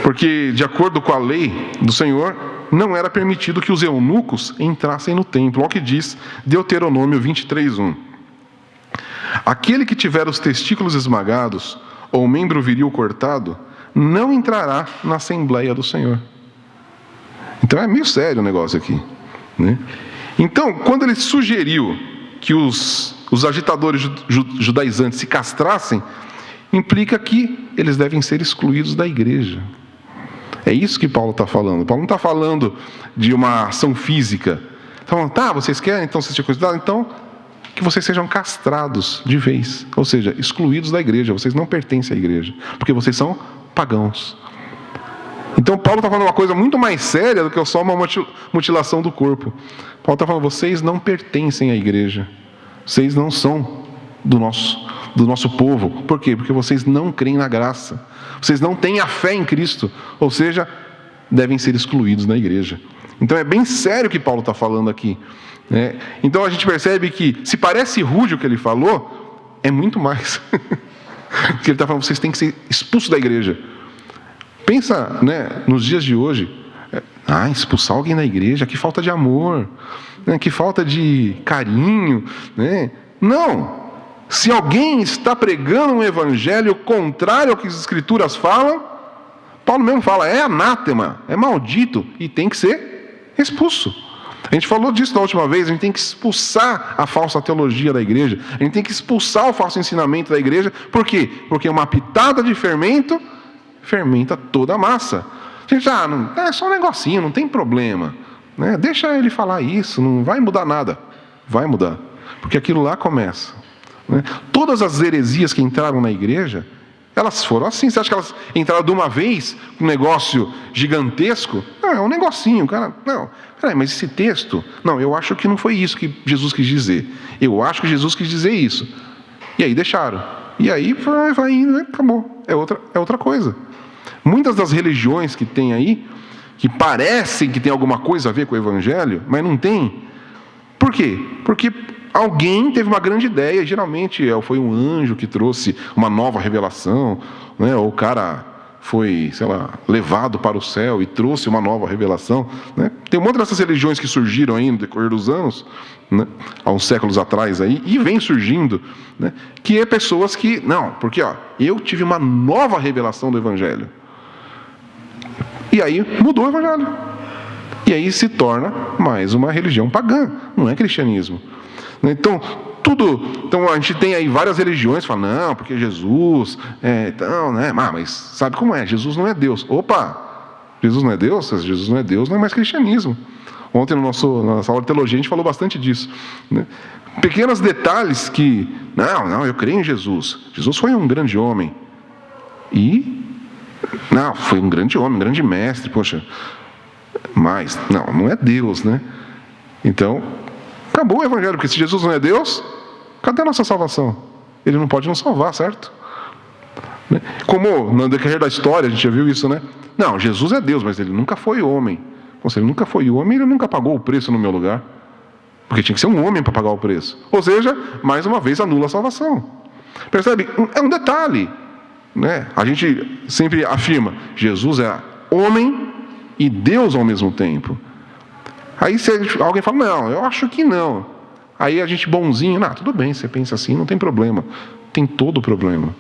Porque, de acordo com a lei do Senhor, não era permitido que os eunucos entrassem no templo. Olha o que diz Deuteronômio 23:1. Aquele que tiver os testículos esmagados ou o membro viril cortado, não entrará na Assembleia do Senhor. Então é meio sério o negócio aqui, né? Então, quando ele sugeriu que os agitadores judaizantes se castrassem, implica que eles devem ser excluídos da igreja. É isso que Paulo está falando. Paulo não está falando de uma ação física. Está falando, tá, vocês querem então ser circuncidados? Então, que vocês sejam castrados de vez. Ou seja, excluídos da igreja. Vocês não pertencem à igreja, porque vocês são pagãos. Então, Paulo está falando uma coisa muito mais séria do que só uma mutilação do corpo. Paulo está falando, vocês não pertencem à igreja. Vocês não são do nosso povo. Por quê? Porque vocês não creem na graça. Vocês não têm a fé em Cristo. Ou seja, devem ser excluídos da igreja. Então é bem sério o que Paulo está falando aqui, né? Então a gente percebe que, se parece rude o que ele falou, é muito mais. Porque ele está falando, vocês têm que ser expulsos da igreja. Pensa, né, nos dias de hoje, expulsar alguém da igreja, que falta de amor, né, que falta de carinho, né? Não! Se alguém está pregando um evangelho contrário ao que as Escrituras falam, Paulo mesmo fala, é anátema, é maldito, e tem que ser expulso. A gente falou disso da última vez, a gente tem que expulsar a falsa teologia da igreja, a gente tem que expulsar o falso ensinamento da igreja. Por quê? Porque uma pitada de fermento fermenta toda a massa. A gente não, é só um negocinho, não tem problema, né? Deixa ele falar isso, não vai mudar nada. Vai mudar, porque aquilo lá começa, né? Todas as heresias que entraram na igreja, elas foram assim. Você acha que elas entraram de uma vez, um negócio gigantesco? Não, é um negocinho, cara. Não, peraí, mas esse texto, não, eu acho que não foi isso que Jesus quis dizer. Eu acho que Jesus quis dizer isso. E aí deixaram. E aí vai indo, né? Acabou. É outra coisa. Muitas das religiões que tem aí, que parecem que tem alguma coisa a ver com o evangelho, mas não tem. Por quê? Porque alguém teve uma grande ideia, geralmente foi um anjo que trouxe uma nova revelação, né? Ou o cara foi, levado para o céu e trouxe uma nova revelação, né? Tem um monte dessas religiões que surgiram aí no decorrer dos anos, né? Há uns séculos atrás aí, e vem surgindo, né? Que é pessoas que, não, porque eu tive uma nova revelação do evangelho. E aí mudou o evangelho. E aí se torna mais uma religião pagã, não é cristianismo. Então, então a gente tem aí várias religiões que falam, não, porque Jesus, então, né? Mas sabe como é? Jesus não é Deus. Opa! Jesus não é Deus? Se Jesus não é Deus, não é mais cristianismo. Ontem na nossa aula de teologia a gente falou bastante disso, né? Pequenos detalhes que, não, eu creio em Jesus. Jesus foi um grande homem. Não, foi um grande homem, um grande mestre, poxa. Mas, não é Deus, né? Então, acabou o evangelho, porque se Jesus não é Deus, cadê a nossa salvação? Ele não pode nos salvar, certo? Como no decorrer da história, a gente já viu isso, né? Não, Jesus é Deus, mas ele nunca foi homem. Bom, se ele nunca foi homem, ele nunca pagou o preço no meu lugar. Porque tinha que ser um homem para pagar o preço. Ou seja, mais uma vez anula a salvação. Percebe? É um detalhe, né? A gente sempre afirma, Jesus é homem e Deus ao mesmo tempo. Aí se alguém fala, não, eu acho que não. Aí a gente bonzinho, tudo bem, você pensa assim, não tem problema. Tem todo o problema.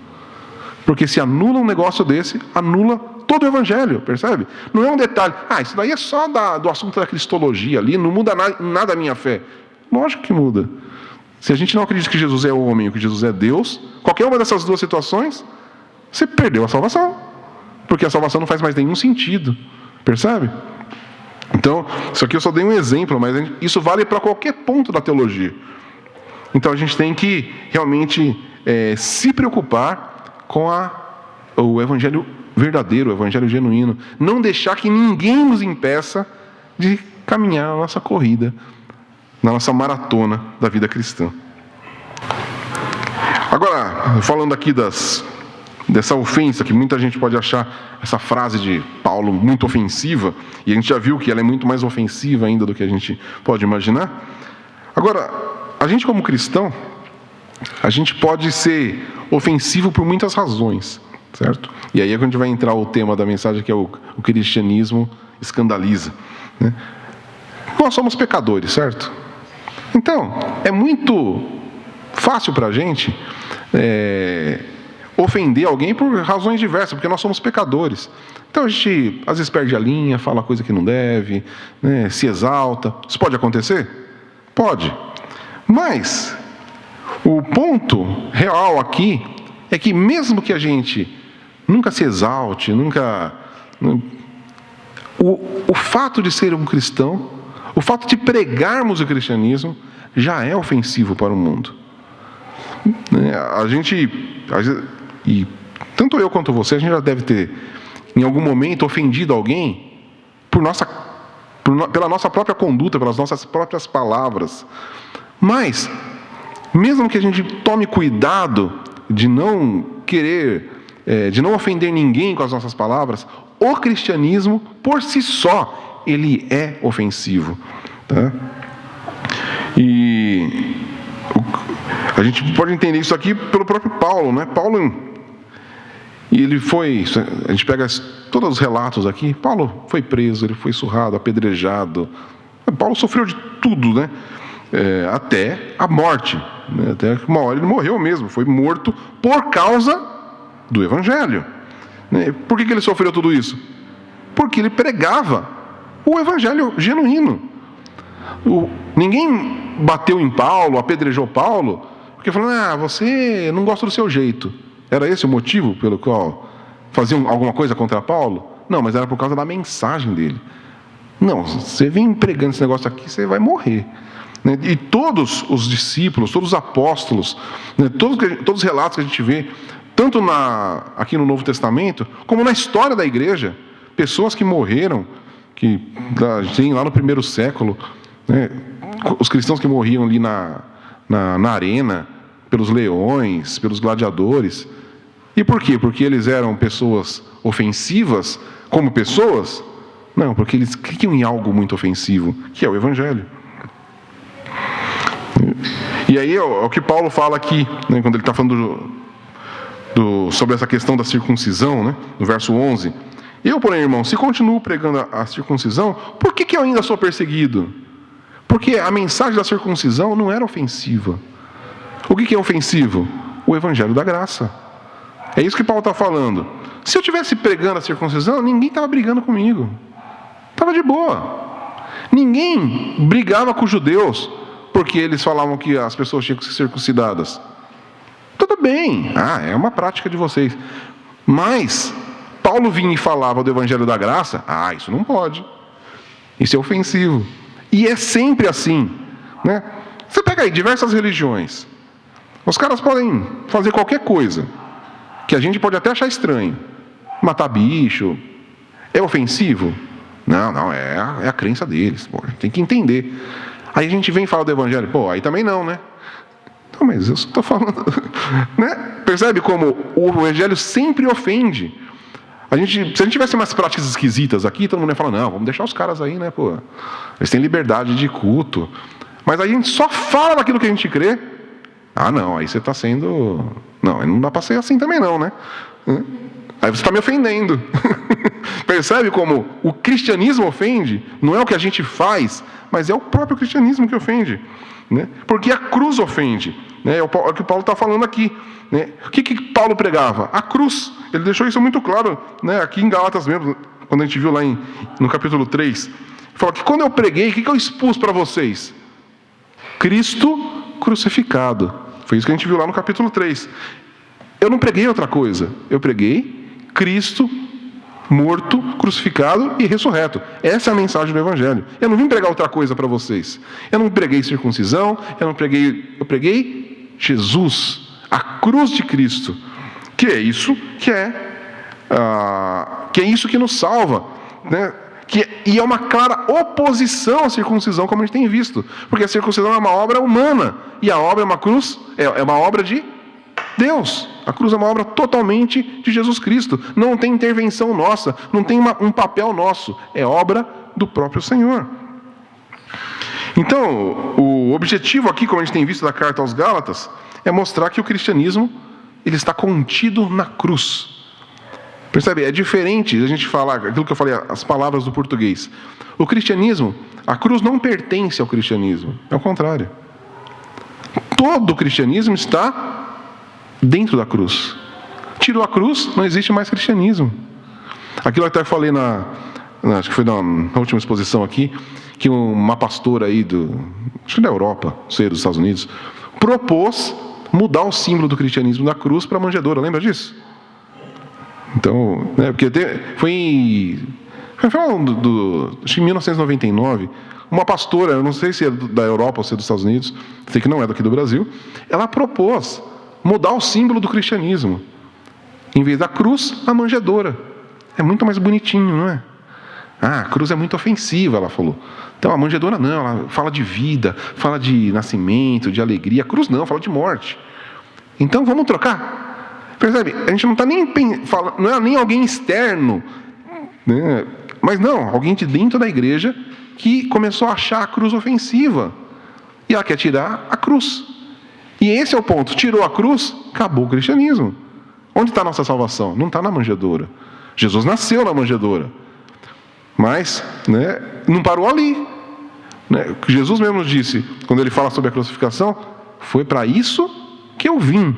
Porque se anula um negócio desse, anula todo o evangelho, percebe? Não é um detalhe, isso daí é só do assunto da cristologia ali, não muda nada a minha fé. Lógico que muda. Se a gente não acredita que Jesus é homem ou que Jesus é Deus, qualquer uma dessas duas situações, você perdeu a salvação. Porque a salvação não faz mais nenhum sentido, percebe? Então, isso aqui eu só dei um exemplo, mas isso vale para qualquer ponto da teologia. Então a gente tem que realmente se preocupar com o evangelho verdadeiro, o evangelho genuíno. Não deixar que ninguém nos impeça de caminhar na nossa corrida, na nossa maratona da vida cristã. Agora, falando aqui dessa ofensa, que muita gente pode achar essa frase de Paulo muito ofensiva, e a gente já viu que ela é muito mais ofensiva ainda do que a gente pode imaginar. Agora, a gente como cristão, a gente pode ser ofensivo por muitas razões, certo? E aí é quando a gente vai entrar o tema da mensagem, que é o cristianismo escandaliza, né? Nós somos pecadores, certo? Então, é muito fácil para a gente ofender alguém por razões diversas, porque nós somos pecadores. Então a gente às vezes perde a linha, fala coisa que não deve, né, se exalta. Isso pode acontecer? Pode. Mas o ponto real aqui é que mesmo que a gente nunca se exalte, o fato de ser um cristão, o fato de pregarmos o cristianismo, já é ofensivo para o mundo. E tanto eu quanto você, a gente já deve ter, em algum momento, ofendido alguém pela nossa própria conduta, pelas nossas próprias palavras. Mas, mesmo que a gente tome cuidado de não de não ofender ninguém com as nossas palavras, o cristianismo, por si só, ele é ofensivo. Tá? E a gente pode entender isso aqui pelo próprio Paulo, né? A gente pega todos os relatos aqui. Paulo foi preso, ele foi surrado, apedrejado. Paulo sofreu de tudo, né? Até a morte, né? Até que uma hora ele morreu mesmo, foi morto por causa do Evangelho. Por que ele sofreu tudo isso? Porque ele pregava o Evangelho genuíno. Ninguém bateu em Paulo, apedrejou Paulo, porque falou, você não gosta do seu jeito. Era esse o motivo pelo qual faziam alguma coisa contra Paulo? Não, mas era por causa da mensagem dele. Não, você vem pregando esse negócio aqui, você vai morrer. E todos os discípulos, todos os apóstolos, todos os relatos que a gente vê, tanto aqui no Novo Testamento, como na história da igreja, pessoas que morreram, que tem lá no primeiro século, né, os cristãos que morriam ali na arena, pelos leões, pelos gladiadores. E por quê? Porque eles eram pessoas ofensivas como pessoas? Não, porque eles criam em algo muito ofensivo, que é o Evangelho. E aí é o que Paulo fala aqui, né, quando ele está falando sobre essa questão da circuncisão, né, no verso 11. Eu, porém, irmão, se continuo pregando a circuncisão, por que eu ainda sou perseguido? Porque a mensagem da circuncisão não era ofensiva. O que é ofensivo? O Evangelho da graça. É isso que Paulo está falando. Se eu estivesse pregando a circuncisão, ninguém estava brigando comigo. Estava de boa. Ninguém brigava com os judeus porque eles falavam que as pessoas tinham que ser circuncidadas. Tudo bem. É uma prática de vocês. Mas Paulo vinha e falava do Evangelho da graça. Isso não pode. Isso é ofensivo. E é sempre assim, né? Você pega aí diversas religiões. Os caras podem fazer qualquer coisa que a gente pode até achar estranho. Matar bicho. É ofensivo? Não, é a crença deles. Pô, tem que entender. Aí a gente vem falar do Evangelho. Aí também não, né? Não, mas eu estou falando... né? Percebe como o Evangelho sempre ofende? Se a gente tivesse umas práticas esquisitas aqui, todo mundo ia falar, não, vamos deixar os caras aí, né? Pô, eles têm liberdade de culto. Mas aí a gente só fala daquilo que a gente crê. Não, aí você está sendo... Não dá para ser assim também não, né? Aí você está me ofendendo. Percebe como o cristianismo ofende? Não é o que a gente faz, mas é o próprio cristianismo que ofende. Né? Porque a cruz ofende. Né? É o que Paulo está falando aqui. Né? O que Paulo pregava? A cruz. Ele deixou isso muito claro, né? Aqui em Gálatas mesmo, quando a gente viu lá no capítulo 3. Ele falou que quando eu preguei, o que eu expus para vocês? Cristo crucificado. Foi isso que a gente viu lá no capítulo 3. Eu não preguei outra coisa. Eu preguei Cristo morto, crucificado e ressurreto. Essa é a mensagem do Evangelho. Eu não vim pregar outra coisa para vocês. Eu não preguei circuncisão, eu preguei Jesus, a cruz de Cristo, que é isso que isso que nos salva, né? E é uma clara oposição à circuncisão, como a gente tem visto, porque a circuncisão é uma obra humana e a obra é uma cruz, é uma obra de Deus. A cruz é uma obra totalmente de Jesus Cristo. Não tem intervenção nossa, não tem um papel nosso. É obra do próprio Senhor. Então, o objetivo aqui, como a gente tem visto da carta aos Gálatas, é mostrar que o cristianismo ele está contido na cruz. Percebe? É diferente a gente falar aquilo que eu falei, as palavras do português. O cristianismo, a cruz não pertence ao cristianismo. É o contrário. Todo o cristianismo está dentro da cruz. Tirou a cruz, não existe mais cristianismo. Aquilo que eu até falei acho que foi na última exposição aqui, que uma pastora aí acho que da Europa, não sei, dos Estados Unidos, propôs mudar o símbolo do cristianismo da cruz para a manjedoura. Lembra disso? Então, porque foi acho que em 1999, uma pastora, eu não sei se é da Europa ou se é dos Estados Unidos, sei que não é daqui do Brasil, ela propôs mudar o símbolo do cristianismo. Em vez da cruz, a manjedoura. É muito mais bonitinho, não é? A cruz é muito ofensiva, ela falou. Então, a manjedoura não, ela fala de vida, fala de nascimento, de alegria. A cruz não, fala de morte. Então, vamos trocar. Percebe? A gente não está nem falando, não é nem alguém externo, né? Mas não, alguém de dentro da igreja que começou a achar a cruz ofensiva. E ela quer tirar a cruz. E esse é o ponto. Tirou a cruz, acabou o cristianismo. Onde está a nossa salvação? Não está na manjedoura. Jesus nasceu na manjedoura. Mas, não parou ali. Jesus mesmo disse, quando ele fala sobre a crucificação, foi para isso que eu vim.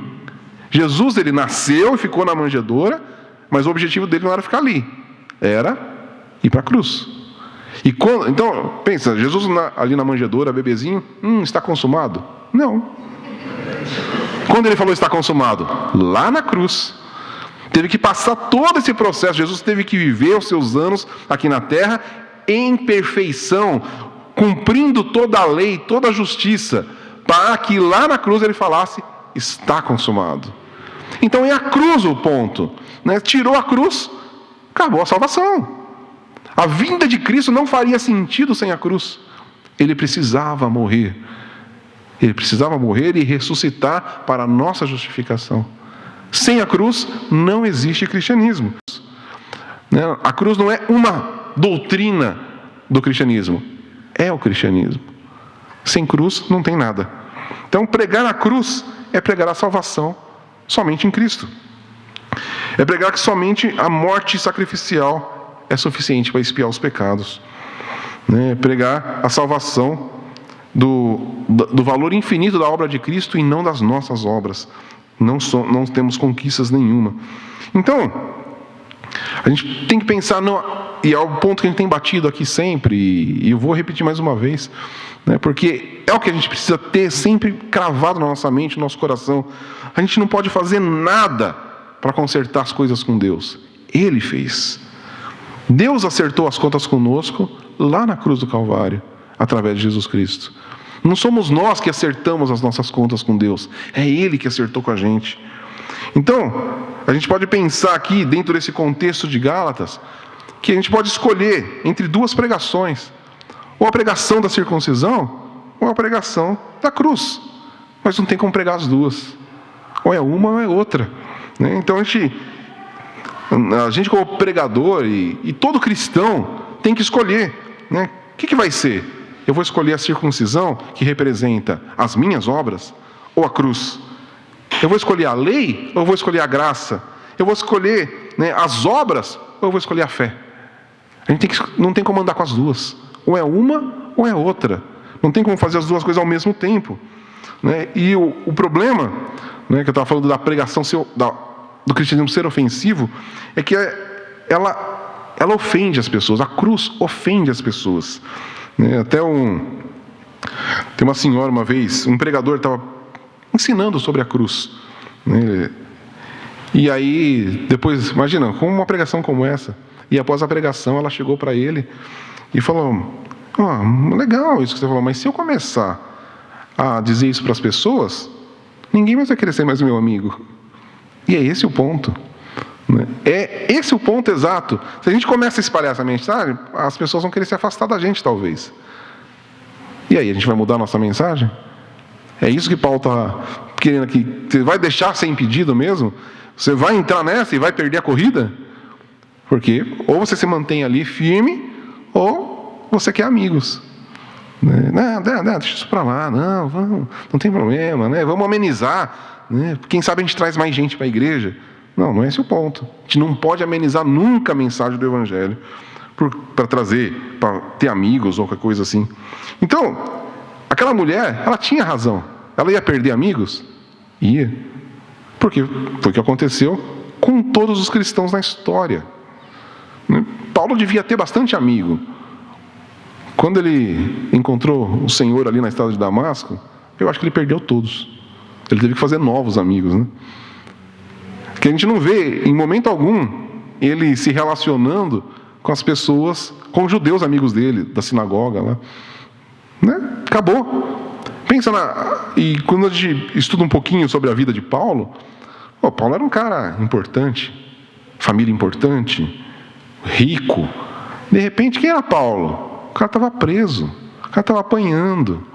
Jesus, ele nasceu e ficou na manjedoura, mas o objetivo dele não era ficar ali. Era ir para a cruz. Então, pensa, Jesus ali na manjedoura, bebezinho, está consumado? Não. Quando ele falou está consumado? Lá na cruz. Teve que passar todo esse processo. Jesus teve que viver os seus anos aqui na terra em perfeição, cumprindo toda a lei, toda a justiça, para que lá na cruz ele falasse, está consumado. Então é a cruz o ponto. Tirou a cruz, acabou a salvação. A vinda de Cristo não faria sentido sem a cruz. Ele precisava morrer. Ele precisava morrer e ressuscitar para a nossa justificação. Sem a cruz, não existe cristianismo. A cruz não é uma doutrina do cristianismo. É o cristianismo. Sem cruz, não tem nada. Então, pregar a cruz é pregar a salvação somente em Cristo. É pregar que somente a morte sacrificial é suficiente para expiar os pecados. É pregar a salvação do valor infinito da obra de Cristo e não das nossas obras. Não temos conquistas nenhuma. Então, a gente tem que pensar, e é o ponto que a gente tem batido aqui sempre, e eu vou repetir mais uma vez, porque é o que a gente precisa ter sempre cravado na nossa mente, no nosso coração. A gente não pode fazer nada para consertar as coisas com Deus. Ele fez. Deus acertou as contas conosco lá na cruz do Calvário, através de Jesus Cristo. Não somos nós que acertamos as nossas contas com Deus. É Ele que acertou com a gente. Então, a gente pode pensar aqui, dentro desse contexto de Gálatas, que a gente pode escolher entre duas pregações. Ou a pregação da circuncisão, ou a pregação da cruz. Mas não tem como pregar as duas. Ou é uma ou é outra. Então, a gente como pregador e todo cristão tem que escolher. O que vai ser? Eu vou escolher a circuncisão, que representa as minhas obras, ou a cruz? Eu vou escolher a lei, ou eu vou escolher a graça? Eu vou escolher as obras, ou eu vou escolher a fé? A gente não tem como andar com as duas. Ou é uma, ou é outra. Não tem como fazer as duas coisas ao mesmo tempo. E o problema, que eu estava falando da pregação, do cristianismo ser ofensivo, é que ela ofende as pessoas. A cruz ofende as pessoas. Tem uma senhora uma vez, um pregador estava ensinando sobre a cruz. E aí, depois, imagina, com uma pregação como essa, e após a pregação ela chegou para ele e falou, legal isso que você falou, mas se eu começar a dizer isso para as pessoas, ninguém mais vai querer ser mais meu amigo. E é esse o ponto. É esse o ponto exato. Se a gente começa a espalhar essa mensagem, as pessoas vão querer se afastar da gente, talvez. E aí, a gente vai mudar a nossa mensagem? É isso que Paulo está querendo aqui. Você vai deixar ser impedido mesmo? Você vai entrar nessa e vai perder a corrida? Porque ou você se mantém ali firme, ou você quer amigos. Né? Não, deixa isso para lá, não tem problema, né? Vamos amenizar, né? Quem sabe a gente traz mais gente para a igreja. Não é esse o ponto. A gente não pode amenizar nunca a mensagem do Evangelho para trazer, para ter amigos ou qualquer coisa assim. Então, aquela mulher, ela tinha razão. Ela ia perder amigos? Ia. Porque foi o que aconteceu com todos os cristãos na história. Paulo devia ter bastante amigo. Quando ele encontrou o Senhor ali na estrada de Damasco, eu acho que ele perdeu todos. Ele teve que fazer novos amigos, né? Que a gente não vê, em momento algum, ele se relacionando com as pessoas, com os judeus amigos dele, da sinagoga lá. Né? Acabou. Pensa e quando a gente estuda um pouquinho sobre a vida de Paulo, Paulo era um cara importante, família importante, rico. De repente, quem era Paulo? O cara estava preso, o cara estava apanhando.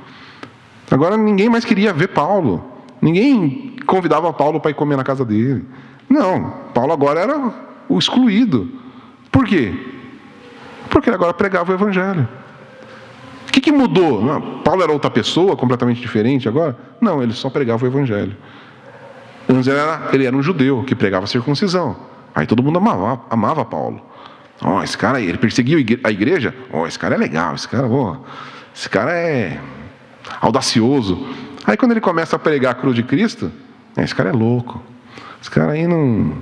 Agora ninguém mais queria ver Paulo. Ninguém convidava Paulo para ir comer na casa dele. Não, Paulo agora era o excluído. Por quê? Porque ele agora pregava o Evangelho. O que mudou? Não, Paulo era outra pessoa, completamente diferente agora? Não, ele só pregava o Evangelho. Antes ele era um judeu que pregava a circuncisão. Aí todo mundo amava Paulo. Esse cara aí, ele perseguiu a igreja? Esse cara é legal, esse cara é audacioso. Aí quando ele começa a pregar a cruz de Cristo, esse cara é louco. Esse cara aí não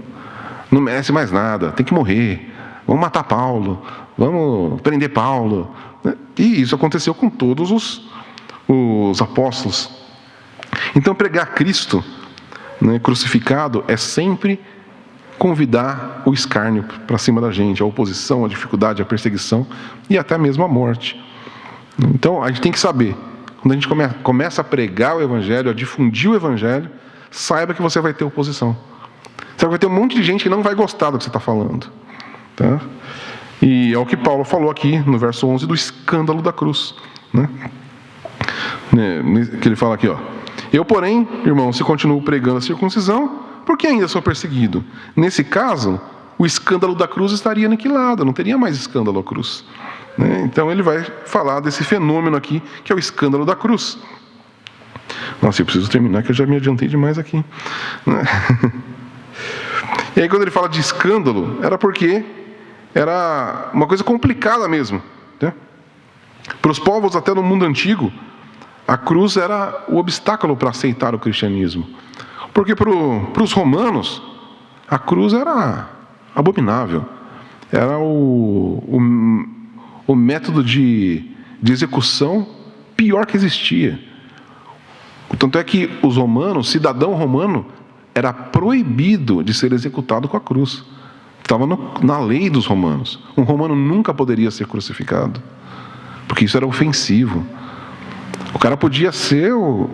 merece mais nada, tem que morrer. Vamos matar Paulo, vamos prender Paulo. E isso aconteceu com todos os apóstolos. Então pregar Cristo, né, crucificado, é sempre convidar o escárnio para cima da gente, a oposição, a dificuldade, a perseguição e até mesmo a morte. Então a gente tem que saber, quando a gente começa a pregar o Evangelho, a difundir o Evangelho, saiba que você vai ter oposição. Saiba que vai ter um monte de gente que não vai gostar do que você está falando. Tá? E é o que Paulo falou aqui no verso 11 do escândalo da cruz. Né? Que ele fala aqui, eu, porém, irmão, se continuo pregando a circuncisão, por que ainda sou perseguido? Nesse caso, o escândalo da cruz estaria aniquilado, não teria mais escândalo à cruz. Né? Então ele vai falar desse fenômeno aqui, que é o escândalo da cruz. Nossa, eu preciso terminar, que eu já me adiantei demais aqui. Né? E aí quando ele fala de escândalo, era porque era uma coisa complicada mesmo. Né? Para os povos até no mundo antigo, a cruz era o obstáculo para aceitar o cristianismo. Porque para os romanos, a cruz era abominável. Era o método de execução pior que existia. Tanto é que os romanos, cidadão romano, era proibido de ser executado com a cruz. Estava na lei dos romanos. Um romano nunca poderia ser crucificado, porque isso era ofensivo. O cara podia ser o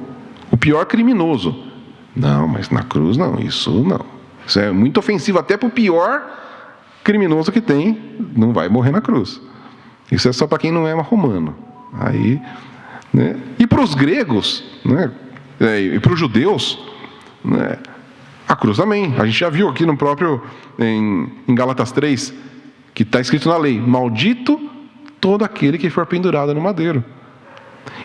pior criminoso. Não, mas na cruz não, isso não. Isso é muito ofensivo até para o pior criminoso que tem, não vai morrer na cruz. Isso é só para quem não é romano. Aí, né? E para os gregos, né? E para os judeus, né? A cruz também. A gente já viu aqui no próprio, em Gálatas 3, que está escrito na lei: maldito todo aquele que for pendurado no madeiro.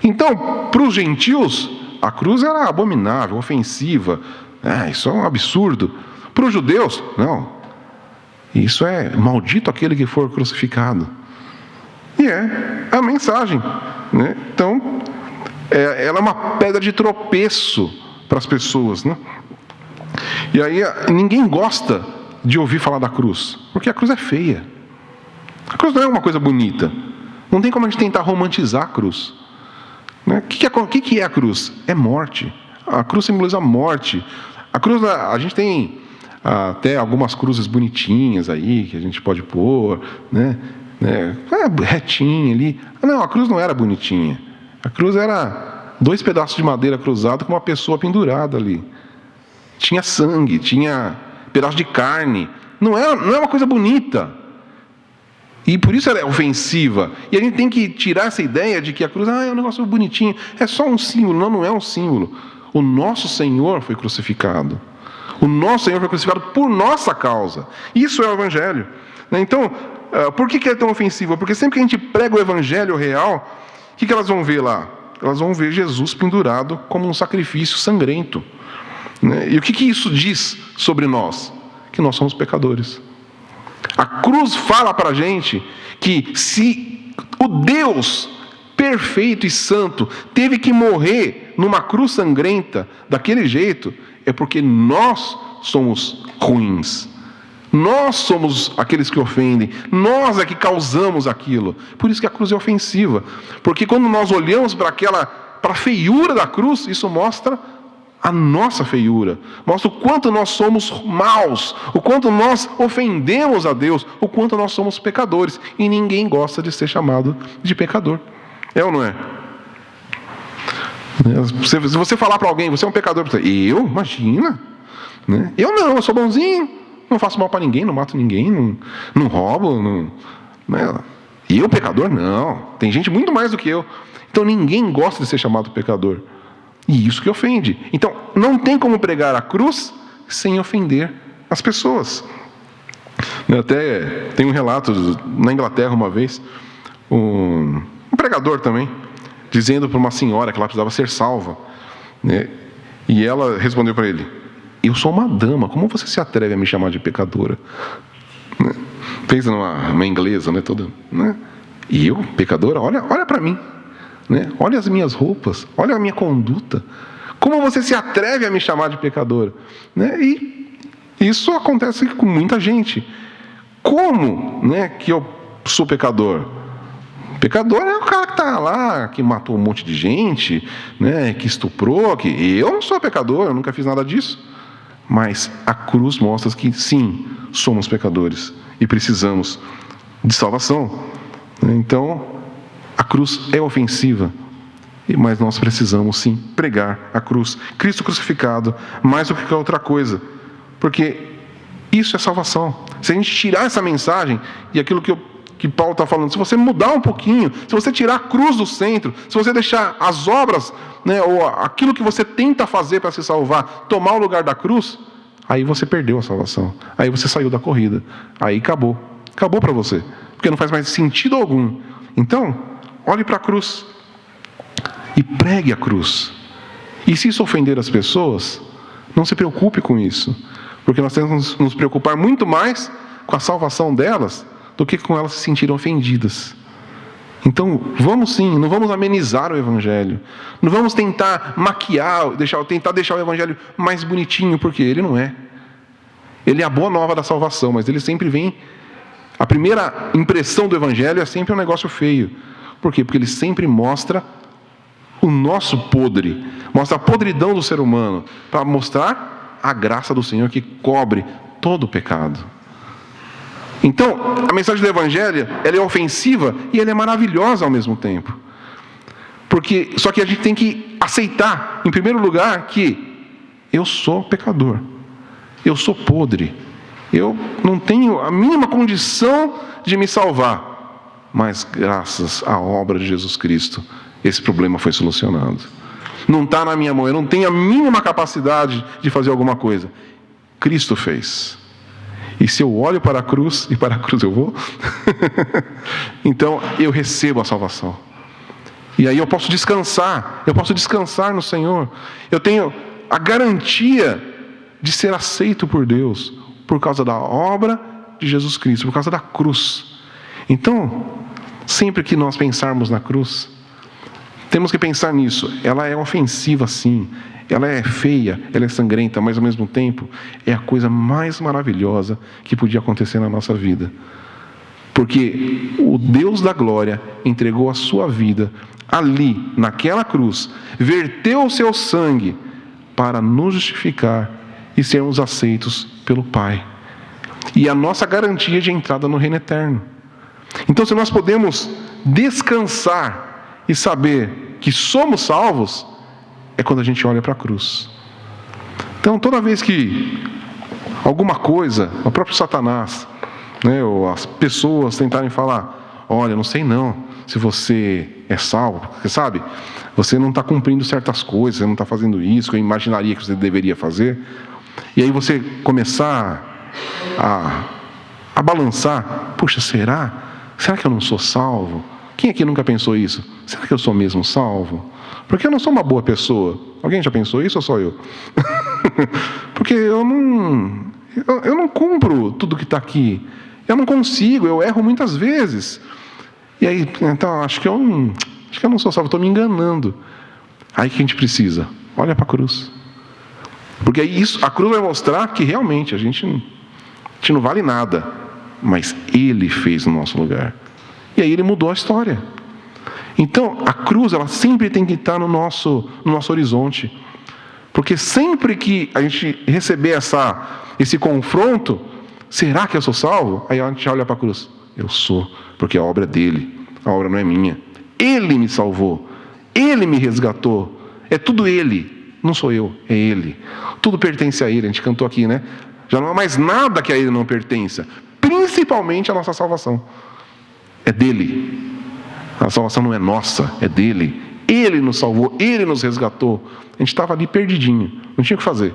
Então, para os gentios, a cruz era abominável, ofensiva. Isso é um absurdo. Para os judeus, não. Isso é maldito aquele que for crucificado. E é a mensagem. Né? Então, ela é uma pedra de tropeço para as pessoas. Né? E aí, ninguém gosta de ouvir falar da cruz, porque a cruz é feia. A cruz não é uma coisa bonita. Não tem como a gente tentar romantizar a cruz. O que é a cruz? É morte. A cruz simboliza a morte. A cruz, a gente tem até algumas cruzes bonitinhas aí, que a gente pode pôr, né? Retinha ali. Não, a cruz não era bonitinha. A cruz era 2 pedaços de madeira cruzados com uma pessoa pendurada ali. Tinha sangue, tinha pedaço de carne. Não é uma coisa bonita. E por isso ela é ofensiva. E a gente tem que tirar essa ideia de que a cruz é um negócio bonitinho. É só um símbolo. Não é um símbolo. O nosso Senhor foi crucificado. O nosso Senhor foi crucificado por nossa causa. Isso é o Evangelho. Então, por que é tão ofensivo? Porque sempre que a gente prega o Evangelho real, o que elas vão ver lá? Elas vão ver Jesus pendurado como um sacrifício sangrento. Né? E o que isso diz sobre nós? Que nós somos pecadores. A cruz fala para a gente que se o Deus perfeito e santo teve que morrer numa cruz sangrenta daquele jeito, é porque nós somos ruins. Nós somos aqueles que ofendem. Nós é que causamos aquilo. Por isso que a cruz é ofensiva. Porque quando nós olhamos para a feiura da cruz, isso mostra a nossa feiura. Mostra o quanto nós somos maus. O quanto nós ofendemos a Deus. O quanto nós somos pecadores. E ninguém gosta de ser chamado de pecador. É ou não é? Se você falar para alguém, você é um pecador. Eu? Imagina. Né? Eu sou bonzinho. Não faço mal para ninguém, não mato ninguém, não roubo. Né? Eu, pecador? Não. Tem gente muito mais do que eu. Então ninguém gosta de ser chamado pecador. E isso que ofende. Então não tem como pregar a cruz sem ofender as pessoas. Até tem um relato na Inglaterra uma vez, um pregador também, dizendo para uma senhora que ela precisava ser salva. Né? E ela respondeu para ele: eu sou uma dama, como você se atreve a me chamar de pecadora? Né? Fez uma inglesa, né, toda, né? E eu, pecadora? Olha para mim, né? Olha as minhas roupas, olha a minha conduta. Como você se atreve a me chamar de pecadora? Né? E isso acontece com muita gente. Como, né, que eu sou pecador? Pecador é o cara que está lá, que matou um monte de gente, né, que estuprou, que eu não sou pecador, eu nunca fiz nada disso. Mas a cruz mostra que sim, somos pecadores e precisamos de salvação. Então, a cruz é ofensiva, mas nós precisamos sim pregar a cruz. Cristo crucificado, mais do que qualquer outra coisa, porque isso é salvação. Se a gente tirar essa mensagem e aquilo que Paulo está falando, se você mudar um pouquinho, se você tirar a cruz do centro, se você deixar as obras, né, ou aquilo que você tenta fazer para se salvar, tomar o lugar da cruz, aí você perdeu a salvação. Aí você saiu da corrida. Aí acabou. Acabou para você. Porque não faz mais sentido algum. Então, olhe para a cruz e pregue a cruz. E se isso ofender as pessoas, não se preocupe com isso. Porque nós temos que nos preocupar muito mais com a salvação delas do que com elas se sentirem ofendidas. Então, vamos sim, não vamos amenizar o Evangelho. Não vamos tentar maquiar, tentar deixar o Evangelho mais bonitinho, porque ele não é. Ele é a boa nova da salvação, mas ele sempre vem... A primeira impressão do Evangelho é sempre um negócio feio. Por quê? Porque ele sempre mostra o nosso podre, mostra a podridão do ser humano, para mostrar a graça do Senhor que cobre todo o pecado. Então, a mensagem do Evangelho, ela é ofensiva e ela é maravilhosa ao mesmo tempo. Só que a gente tem que aceitar, em primeiro lugar, que eu sou pecador. Eu sou podre. Eu não tenho a mínima condição de me salvar. Mas, graças à obra de Jesus Cristo, esse problema foi solucionado. Não está na minha mão, eu não tenho a mínima capacidade de fazer alguma coisa. Cristo fez. E se eu olho para a cruz, e para a cruz eu vou, então eu recebo a salvação. E aí eu posso descansar no Senhor. Eu tenho a garantia de ser aceito por Deus, por causa da obra de Jesus Cristo, por causa da cruz. Então, sempre que nós pensarmos na cruz, temos que pensar nisso. Ela é ofensiva, sim. Ela é feia, ela é sangrenta, mas ao mesmo tempo é a coisa mais maravilhosa que podia acontecer na nossa vida. Porque o Deus da glória entregou a sua vida ali, naquela cruz, verteu o seu sangue para nos justificar e sermos aceitos pelo Pai. E a nossa garantia de entrada no reino eterno. Então, se nós podemos descansar e saber que somos salvos, é quando a gente olha para a cruz. Então, toda vez que alguma coisa, o próprio Satanás, né, ou as pessoas tentarem falar: olha, não sei não se você é salvo, porque sabe, você não está cumprindo certas coisas, você não está fazendo isso que eu imaginaria que você deveria fazer. E aí você começar a balançar: puxa, será que eu não sou salvo? Quem aqui nunca pensou isso? Será que eu sou mesmo salvo? Porque eu não sou uma boa pessoa. Alguém já pensou isso ou só eu? Porque eu não cumpro tudo que está aqui. Eu não consigo, eu erro muitas vezes. E aí, então, acho que eu não sou salvo, estou me enganando. Aí que a gente precisa? Olha para a cruz. Porque aí a cruz vai mostrar que realmente a gente não vale nada. Mas Ele fez no nosso lugar. E aí Ele mudou a história. Então, a cruz, ela sempre tem que estar no nosso horizonte. Porque sempre que a gente receber esse confronto, será que eu sou salvo? Aí a gente olha para a cruz. Eu sou, porque a obra é dele. A obra não é minha. Ele me salvou. Ele me resgatou. É tudo Ele. Não sou eu, é Ele. Tudo pertence a Ele. A gente cantou aqui, né? Já não há mais nada que a Ele não pertença. Principalmente a nossa salvação. É dele. A salvação não é nossa, é dele. Ele nos salvou, Ele nos resgatou. A gente estava ali perdidinho, não tinha o que fazer.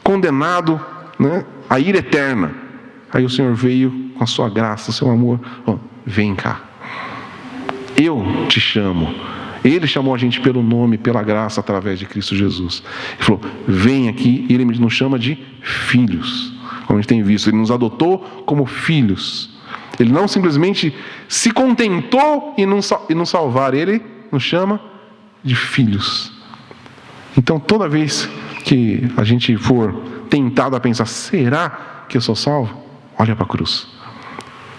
Condenado, né, a ira eterna. Aí o Senhor veio com a sua graça, o seu amor. Oh, vem cá. Eu te chamo. Ele chamou a gente pelo nome, pela graça, através de Cristo Jesus. Ele falou, vem aqui. E Ele nos chama de filhos. Como a gente tem visto, Ele nos adotou como filhos. Ele não simplesmente se contentou em nos salvar. Ele nos chama de filhos. Então, toda vez que a gente for tentado a pensar, será que eu sou salvo? Olha para a cruz.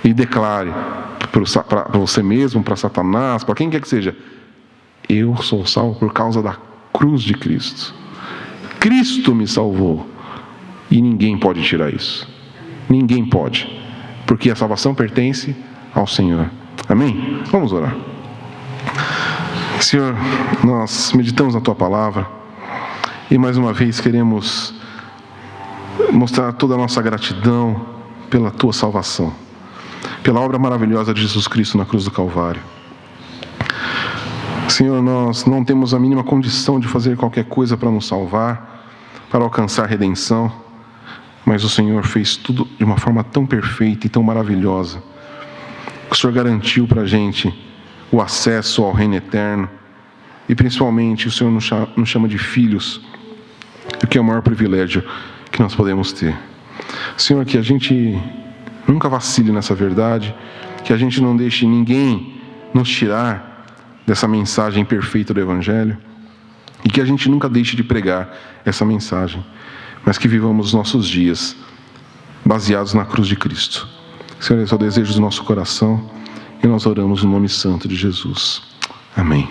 E declare para você mesmo, para Satanás, para quem quer que seja, eu sou salvo por causa da cruz de Cristo. Cristo me salvou. E ninguém pode tirar isso. Ninguém pode. Porque a salvação pertence ao Senhor. Amém? Vamos orar. Senhor, nós meditamos na Tua palavra e mais uma vez queremos mostrar toda a nossa gratidão pela Tua salvação, pela obra maravilhosa de Jesus Cristo na cruz do Calvário. Senhor, nós não temos a mínima condição de fazer qualquer coisa para nos salvar, para alcançar redenção, mas o Senhor fez tudo de uma forma tão perfeita e tão maravilhosa. O Senhor garantiu para a gente o acesso ao reino eterno e principalmente o Senhor nos chama de filhos, o que é o maior privilégio que nós podemos ter. Senhor, que a gente nunca vacile nessa verdade, que a gente não deixe ninguém nos tirar dessa mensagem perfeita do Evangelho e que a gente nunca deixe de pregar essa mensagem, mas que vivamos os nossos dias baseados na cruz de Cristo. Senhor, esse é o desejo do nosso coração e nós oramos no nome santo de Jesus. Amém.